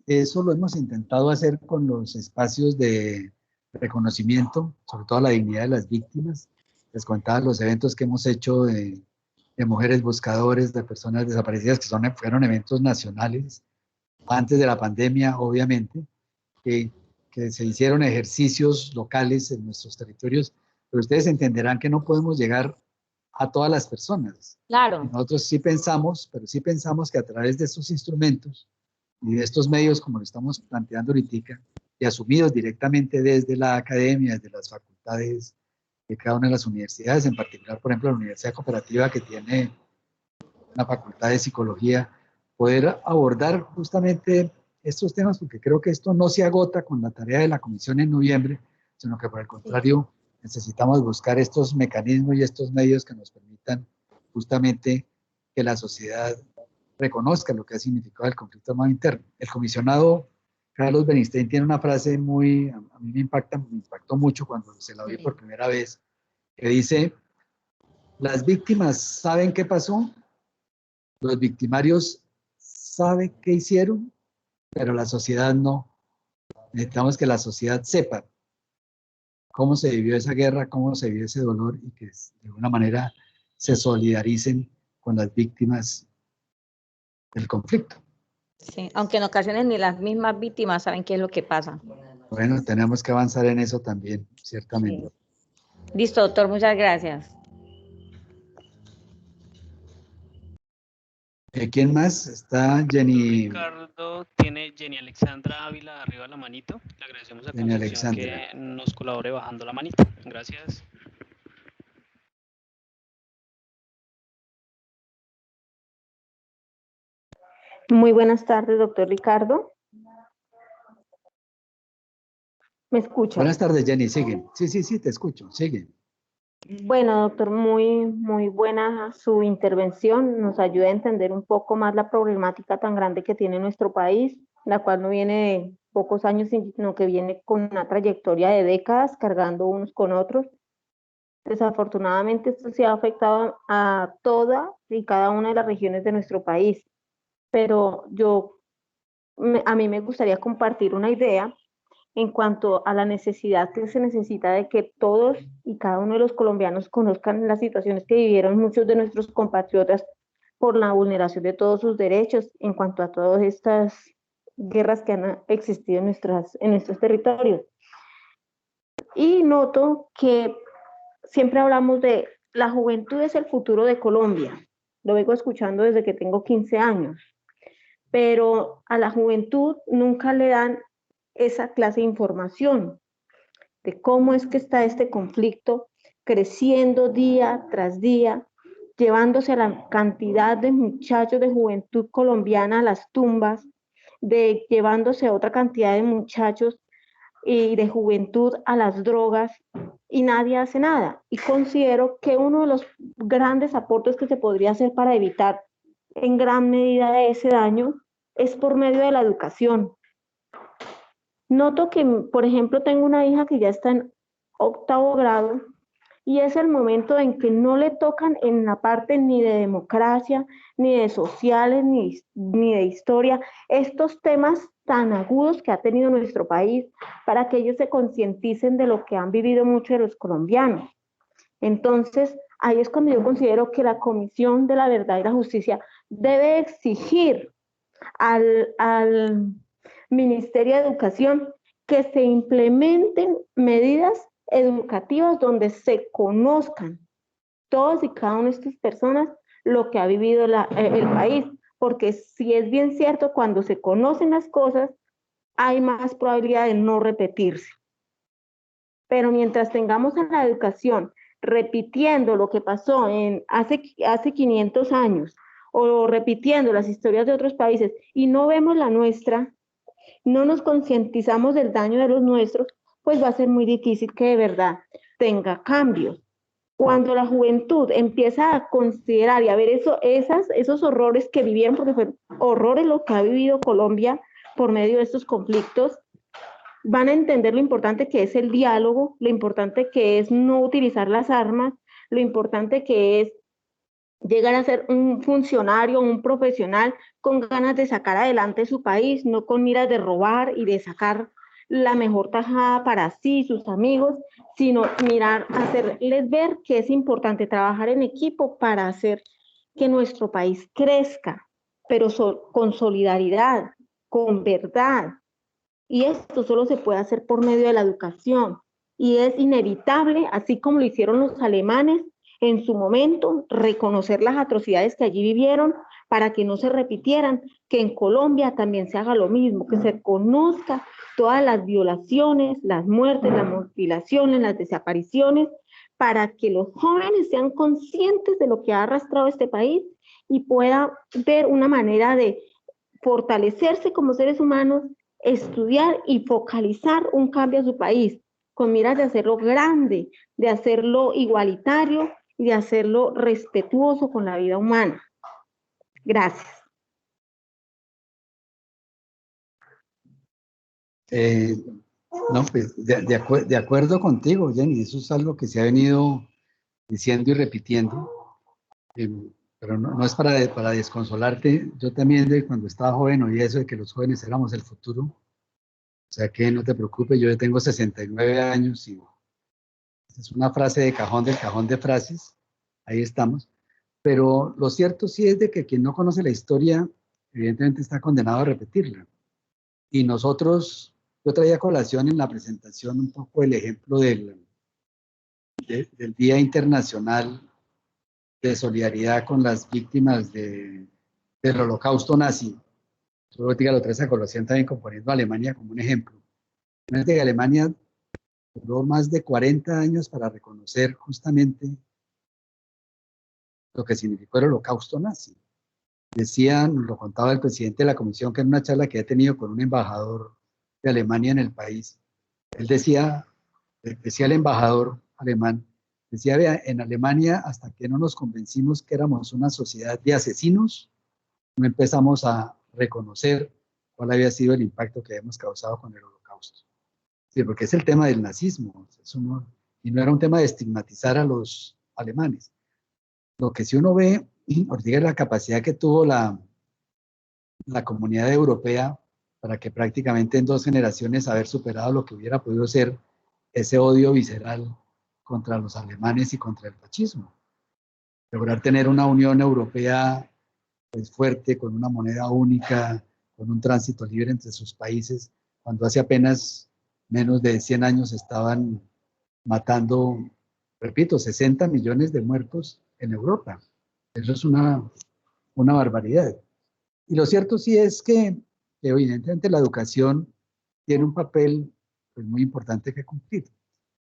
eso lo hemos intentado hacer con los espacios de reconocimiento, sobre todo la dignidad de las víctimas, Les contaba los eventos que hemos hecho de mujeres buscadores, de personas desaparecidas, que fueron eventos nacionales, antes de la pandemia, obviamente, que se hicieron ejercicios locales en nuestros territorios, pero ustedes entenderán que no podemos llegar a todas las personas. Claro. Nosotros sí pensamos, pero sí pensamos que a través de estos instrumentos y de estos medios, como lo estamos planteando ahorita, y asumidos directamente desde la academia, desde las facultades de cada una de las universidades, en particular, por ejemplo, la Universidad Cooperativa, que tiene una facultad de psicología, poder abordar justamente estos temas, porque creo que esto no se agota con la tarea de la comisión en noviembre, sino que por el contrario, necesitamos buscar estos mecanismos y estos medios que nos permitan justamente que la sociedad reconozca lo que ha significado el conflicto armado interno. El comisionado Carlos Bernstein tiene una frase a mí me impactó mucho cuando se la oí por primera vez, que dice: las víctimas saben qué pasó, los victimarios saben qué hicieron, pero la sociedad no. Necesitamos que la sociedad sepa cómo se vivió esa guerra, cómo se vivió ese dolor, y que de alguna manera se solidaricen con las víctimas del conflicto. Sí, aunque en ocasiones ni las mismas víctimas saben qué es lo que pasa. Bueno, tenemos que avanzar en eso también, ciertamente. Sí. Listo, doctor, muchas gracias. ¿Quién más? Está Jenny. Ricardo, tiene Jenny Alexandra Ávila arriba la manito. Le agradecemos a Jenny Concepción Alexandra, que nos colabore bajando la manito. Gracias. Muy buenas tardes, doctor Ricardo. ¿Me escucha? Buenas tardes, Jenny, sigue. Sí, te escucho, sigue. Bueno, doctor, muy buena su intervención. Nos ayuda a entender un poco más la problemática tan grande que tiene nuestro país, la cual no viene de pocos años, sino que viene con una trayectoria de décadas cargando unos con otros. Desafortunadamente, esto se ha afectado a toda y cada una de las regiones de nuestro país, pero a mí me gustaría compartir una idea en cuanto a la necesidad que se necesita de que todos y cada uno de los colombianos conozcan las situaciones que vivieron muchos de nuestros compatriotas por la vulneración de todos sus derechos en cuanto a todas estas guerras que han existido en nuestros territorios. Y noto que siempre hablamos de la juventud es el futuro de Colombia. Lo vengo escuchando desde que tengo 15 años. Pero a la juventud nunca le dan esa clase de información de cómo es que está este conflicto creciendo día tras día, llevándose a la cantidad de muchachos de juventud colombiana a las tumbas, llevándose a otra cantidad de muchachos y de juventud a las drogas, y nadie hace nada. Y considero que uno de los grandes aportes que se podría hacer para evitar en gran medida ese daño es por medio de la educación. Noto que, por ejemplo, tengo una hija que ya está en 8º grado y es el momento en que no le tocan en la parte ni de democracia, ni de sociales, ni de historia, estos temas tan agudos que ha tenido nuestro país, para que ellos se concienticen de lo que han vivido muchos de los colombianos. Entonces, ahí es cuando yo considero que la Comisión de la Verdad y la Justicia debe exigir al Ministerio de Educación que se implementen medidas educativas donde se conozcan todos y cada una de estas personas lo que ha vivido el país, porque si es bien cierto, cuando se conocen las cosas hay más probabilidad de no repetirse. Pero mientras tengamos en la educación repitiendo lo que pasó hace 500 años, o repitiendo las historias de otros países y no vemos la nuestra, no nos concientizamos del daño de los nuestros, pues va a ser muy difícil que de verdad tenga cambios. Cuando la juventud empieza a considerar y a ver esos horrores que vivieron, porque fueron horrores lo que ha vivido Colombia por medio de estos conflictos, van a entender lo importante que es el diálogo, lo importante que es no utilizar las armas, lo importante que es llegar a ser un funcionario, un profesional con ganas de sacar adelante su país, no con miras de robar y de sacar la mejor tajada para sí, sus amigos, sino mirar, hacerles ver que es importante trabajar en equipo para hacer que nuestro país crezca, pero con solidaridad, con verdad. Y esto solo se puede hacer por medio de la educación. Y es inevitable, así como lo hicieron los alemanes en su momento, reconocer las atrocidades que allí vivieron para que no se repitieran, que en Colombia también se haga lo mismo, que se conozca todas las violaciones, las muertes, las mutilaciones, las desapariciones, para que los jóvenes sean conscientes de lo que ha arrastrado este país y pueda ver una manera de fortalecerse como seres humanos, estudiar y focalizar un cambio a su país, con miras de hacerlo grande, de hacerlo igualitario y de hacerlo respetuoso con la vida humana. Gracias. No, pues de acuerdo contigo, Jenny, eso es algo que se ha venido diciendo y repitiendo, pero no es para desconsolarte. Yo también cuando estaba joven oí eso de que los jóvenes éramos el futuro, o sea que no te preocupes, yo ya tengo 69 años y es una frase de cajón del cajón de frases, ahí estamos, pero lo cierto sí es de que quien no conoce la historia, evidentemente está condenado a repetirla. Y nosotros, yo traía a colación en la presentación un poco el ejemplo del Día Internacional de Solidaridad con las víctimas del Holocausto nazi. Yo lo traes a colación también componiendo a Alemania como un ejemplo. Fíjate que Alemania duró más de 40 años para reconocer justamente lo que significó el Holocausto nazi. Decían, lo contaba el presidente de la comisión, que en una charla que he tenido con un embajador de Alemania en el país, él decía el embajador alemán, decía, vea, en Alemania hasta que no nos convencimos que éramos una sociedad de asesinos, no empezamos a reconocer cuál había sido el impacto que habíamos causado con el Holocausto. Sí, porque es el tema del nazismo, y no era un tema de estigmatizar a los alemanes. Lo que si uno ve, Ortega, la capacidad que tuvo la comunidad europea para que prácticamente en 2 generaciones haber superado lo que hubiera podido ser ese odio visceral contra los alemanes y contra el fascismo. Lograr tener una Unión Europea pues, fuerte, con una moneda única, con un tránsito libre entre sus países, cuando hace apenas menos de 100 años estaban matando, repito, 60 millones de muertos en Europa. Eso es una barbaridad. Y lo cierto sí es que evidentemente la educación tiene un papel pues, muy importante que cumplir.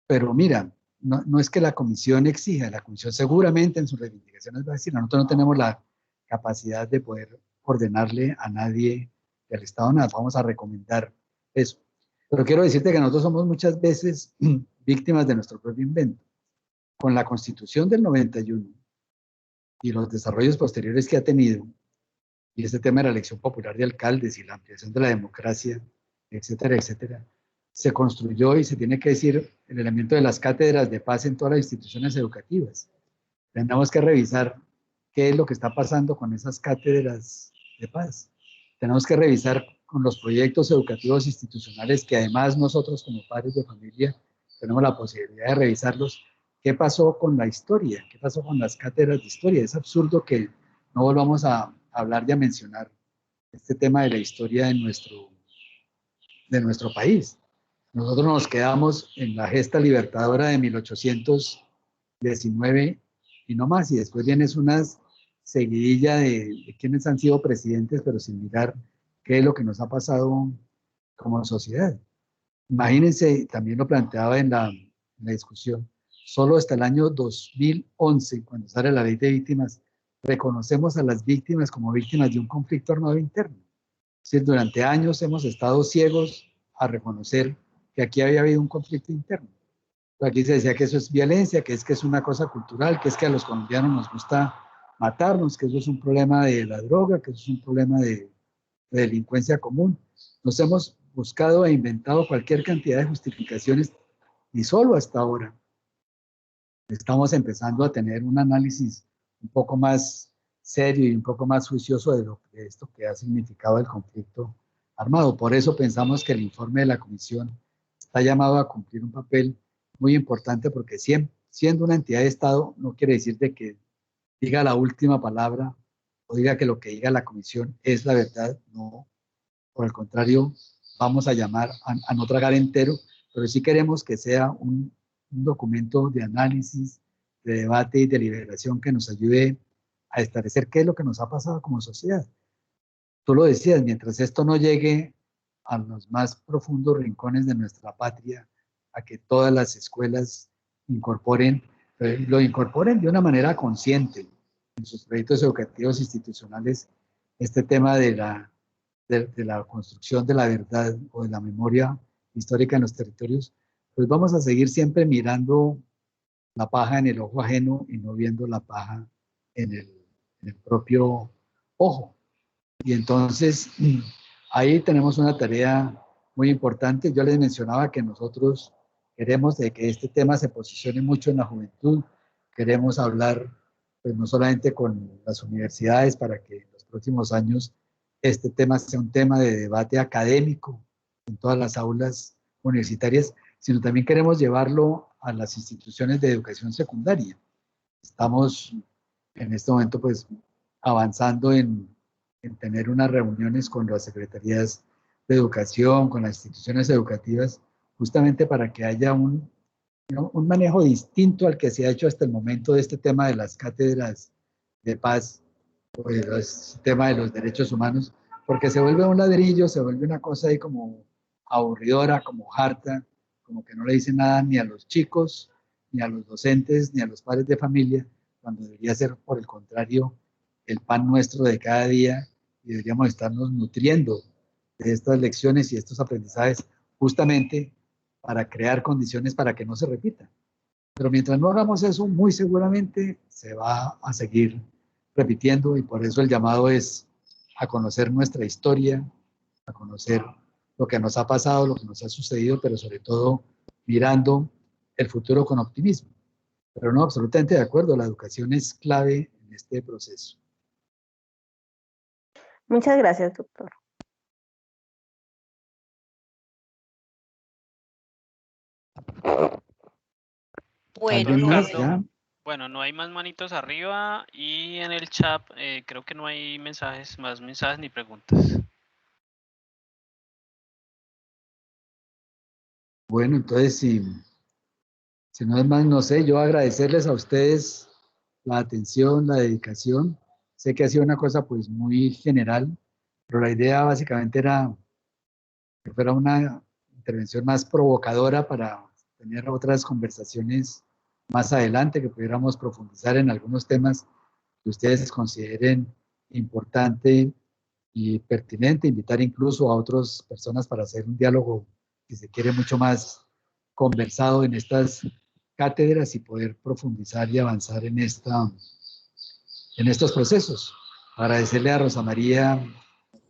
Pero mira, no es que la comisión exija, la comisión seguramente en sus reivindicaciones va a decir, nosotros no tenemos la capacidad de poder ordenarle a nadie del Estado nada, vamos a recomendar eso. Pero quiero decirte que nosotros somos muchas veces víctimas de nuestro propio invento. Con la Constitución del 91 y los desarrollos posteriores que ha tenido, y este tema de la elección popular de alcaldes y la ampliación de la democracia, etcétera, etcétera, se construyó y se tiene que decir el elemento de las cátedras de paz en todas las instituciones educativas. Tenemos que revisar qué es lo que está pasando con esas cátedras de paz. Tenemos que revisar con los proyectos educativos institucionales que además nosotros como padres de familia tenemos la posibilidad de revisarlos. ¿Qué pasó con la historia? ¿Qué pasó con las cátedras de historia? Es absurdo que no volvamos a hablar y a mencionar este tema de la historia de nuestro país. Nosotros nos quedamos en la gesta libertadora de 1819 y no más, y después viene una seguidilla de quienes han sido presidentes, pero sin mirar qué es lo que nos ha pasado como sociedad. Imagínense, también lo planteaba en la discusión, solo hasta el año 2011, cuando sale la ley de víctimas, reconocemos a las víctimas como víctimas de un conflicto armado interno. Es decir, durante años hemos estado ciegos a reconocer que aquí había habido un conflicto interno. Aquí se decía que eso es violencia, que es una cosa cultural, que es que a los colombianos nos gusta matarnos, que eso es un problema de la droga, que eso es un problema de delincuencia común. Nos hemos buscado e inventado cualquier cantidad de justificaciones y solo hasta ahora estamos empezando a tener un análisis un poco más serio y un poco más juicioso de esto que ha significado el conflicto armado. Por eso pensamos que el informe de la comisión está llamado a cumplir un papel muy importante, porque siendo una entidad de Estado no quiere decir de que diga la última palabra o diga que lo que diga la comisión es la verdad. No, por el contrario, vamos a llamar a no tragar entero, pero sí queremos que sea un documento de análisis, de debate y deliberación que nos ayude a establecer qué es lo que nos ha pasado como sociedad. Tú lo decías, mientras esto no llegue a los más profundos rincones de nuestra patria, a que todas las escuelas lo incorporen de una manera consciente en sus proyectos educativos institucionales, este tema de la construcción de la verdad o de la memoria histórica en los territorios, pues vamos a seguir siempre mirando la paja en el ojo ajeno y no viendo la paja en el propio ojo. Y entonces ahí tenemos una tarea muy importante. Yo les mencionaba que nosotros queremos de que este tema se posicione mucho en la juventud. Queremos hablar, pues, no solamente con las universidades para que en los próximos años este tema sea un tema de debate académico en todas las aulas universitarias, sino también queremos llevarlo a las instituciones de educación secundaria. Estamos en este momento pues avanzando en tener unas reuniones con las secretarías de educación, con las instituciones educativas, justamente para que haya un manejo distinto al que se ha hecho hasta el momento de este tema de las cátedras de paz, o el tema de los derechos humanos, porque se vuelve un ladrillo, se vuelve una cosa ahí como aburridora, como harta, como que no le dice nada ni a los chicos, ni a los docentes, ni a los padres de familia, cuando debería ser, por el contrario, el pan nuestro de cada día, y deberíamos estarnos nutriendo de estas lecciones y estos aprendizajes justamente para crear condiciones para que no se repita. Pero mientras no hagamos eso, muy seguramente se va a seguir repitiendo, y por eso el llamado es a conocer nuestra historia, a conocer lo que nos ha pasado, lo que nos ha sucedido, pero sobre todo mirando el futuro con optimismo. Pero no, absolutamente de acuerdo, la educación es clave en este proceso. Muchas gracias, doctor. Bueno, Bueno, no hay más manitos arriba, y en el chat creo que no hay más mensajes ni preguntas. Bueno, entonces si no es más, no sé, yo agradecerles a ustedes la atención, la dedicación. Sé que ha sido una cosa pues muy general, pero la idea básicamente era que fuera una intervención más provocadora para tener otras conversaciones más adelante, que pudiéramos profundizar en algunos temas que ustedes consideren importante y pertinente, invitar incluso a otras personas para hacer un diálogo, si se quiere, mucho más conversado en estas cátedras y poder profundizar y avanzar en estos procesos. Agradecerle a Rosa María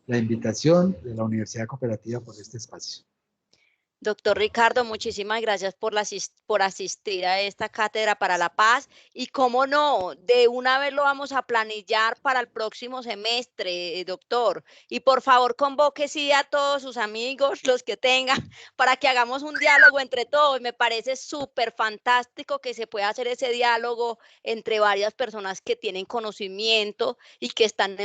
la invitación de la Universidad Cooperativa por este espacio. Doctor Ricardo, muchísimas gracias por asistir a esta cátedra para la paz, y cómo no, de una vez lo vamos a planillar para el próximo semestre, doctor, y por favor convoque sí a todos sus amigos, los que tengan, para que hagamos un diálogo entre todos. Me parece súper fantástico que se pueda hacer ese diálogo entre varias personas que tienen conocimiento y que están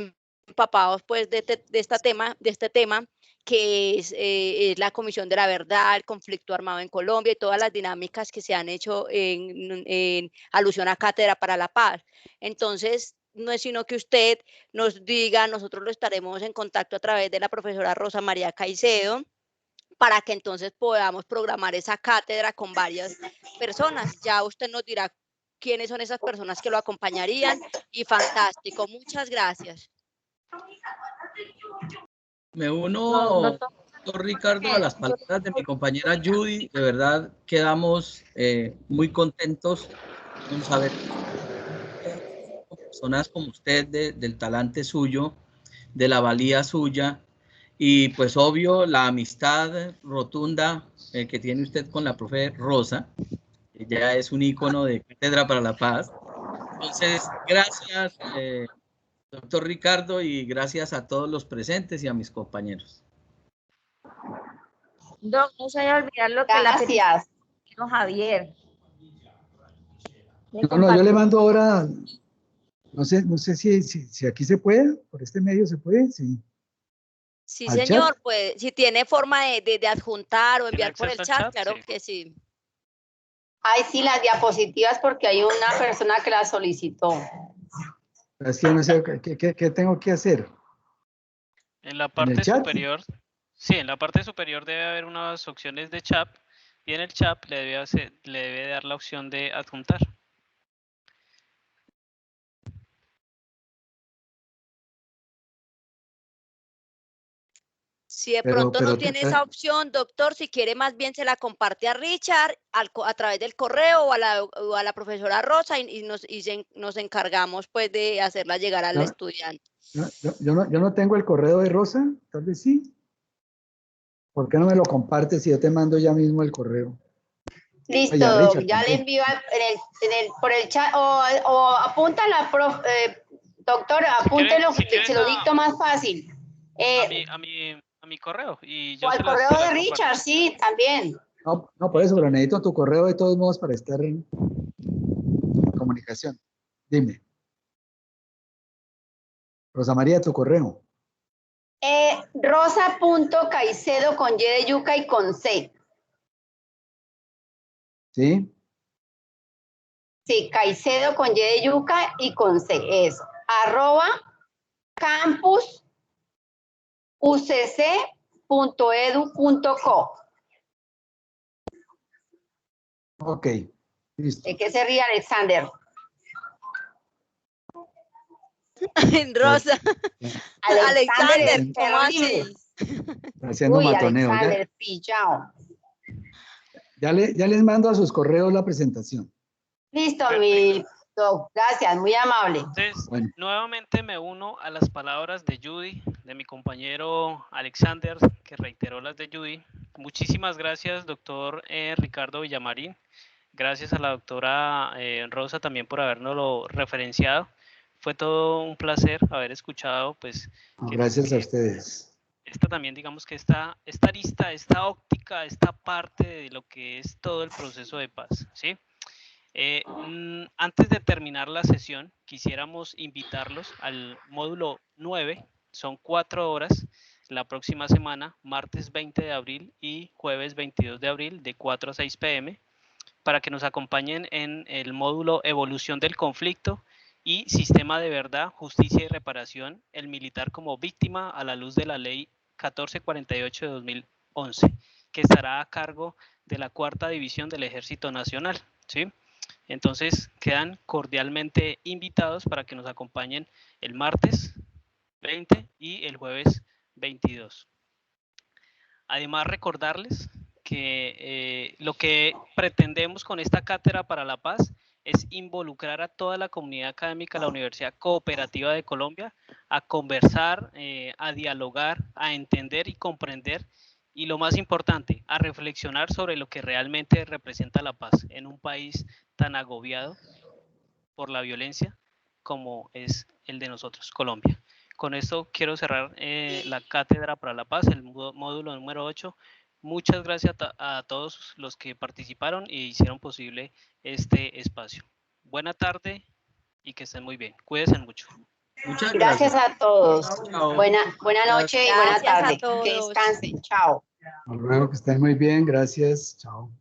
empapados pues de este tema que es la Comisión de la Verdad, el conflicto armado en Colombia y todas las dinámicas que se han hecho en alusión a Cátedra para la Paz. Entonces, no es sino que usted nos diga, nosotros lo estaremos en contacto a través de la profesora Rosa María Caicedo, para que entonces podamos programar esa cátedra con varias personas. Ya usted nos dirá quiénes son esas personas que lo acompañarían, y fantástico. Muchas gracias. Me uno, doctor Ricardo, a las palabras de mi compañera Judy. De verdad quedamos muy contentos con saber personas como usted, del talante suyo, de la valía suya, y pues obvio la amistad rotunda que tiene usted con la profe Rosa. Ella es un ícono de Cátedra para la Paz. Entonces, gracias, doctor Ricardo, y gracias a todos los presentes y a mis compañeros. Doc, no se vaya a olvidar lo que la Gracias. petición Javier. No, yo le mando ahora, no sé si aquí se puede, por este medio se puede, sí. Sí, ¿Al señor, chat? pues si tiene forma de adjuntar o ¿Tiene enviar por el acceso al chat, claro Sí. que sí. Ay, sí, las diapositivas porque hay una persona que las solicitó. Es que no sé, ¿qué tengo que hacer? En la ¿En parte el chat? superior, sí, en la parte superior debe haber unas opciones de chat y en el chat le debe dar la opción de adjuntar. Si de pronto no tiene esa opción, doctor, si quiere más bien se la comparte a Richard a través del correo o a la profesora Rosa y nos encargamos pues de hacerla llegar al estudiante. Yo no tengo el correo de Rosa, tal vez sí. ¿Por qué no me lo compartes si yo te mando ya mismo el correo? Listo, Oye, Richard, ya le también. envío por el chat o apúntala, doctor, apúntelo, Si quieres se lo dicto más fácil. a mi correo y O yo al se correo se de las comparto. Richard, sí, también. No, por eso, pero necesito tu correo de todos modos para estar en comunicación. Dime. Rosa María, tu correo. Rosa.caicedo con Y de yuca y con C. ¿Sí? Sí, Caicedo con Y de yuca y con C, eso. @campusucc.edu.co. Ok, listo. ¿De qué se ríe Alexander? Rosa. Alexander es ¿cómo terrible. así? Haciendo Uy, matoneo. Alexander, pillao. Ya les mando a sus correos la presentación. Listo, Perfecto. mi doc. Gracias, muy amable. Entonces, Bueno. nuevamente me uno a las palabras de Judy, de mi compañero Alexander, que reiteró las de Judy. Muchísimas gracias, doctor Ricardo Villamarín. Gracias a la doctora Rosa también por habernoslo referenciado. Fue todo un placer haber escuchado, pues. Gracias a ustedes. Esta también, digamos que esta arista, esta óptica, esta parte de lo que es todo el proceso de paz, ¿sí? Antes de terminar la sesión, quisiéramos invitarlos al módulo 9, son 4 horas, la próxima semana, martes 20 de abril y jueves 22 de abril, de 4 a 6 p.m., para que nos acompañen en el módulo Evolución del Conflicto y Sistema de Verdad, Justicia y Reparación, el militar como víctima a la luz de la Ley 1448 de 2011, que estará a cargo de la 4ª División del Ejército Nacional, ¿sí? Entonces, quedan cordialmente invitados para que nos acompañen el martes 20 y el jueves 22. Además, recordarles que lo que pretendemos con esta cátedra para la paz es involucrar a toda la comunidad académica de la Universidad Cooperativa de Colombia a conversar, a dialogar, a entender y comprender, y lo más importante, a reflexionar sobre lo que realmente representa la paz en un país tan agobiado por la violencia como es el de nosotros, Colombia. Con esto quiero cerrar la cátedra para la paz, el módulo número 8. Muchas gracias a todos los que participaron y hicieron posible este espacio. Buena tarde y que estén muy bien. Cuídense mucho. Muchas gracias. Gracias a todos. Chao. Buena noche y buena Gracias a tarde. Que todos. descansen. Chao. Hasta luego, que estén muy bien. Gracias. Chao.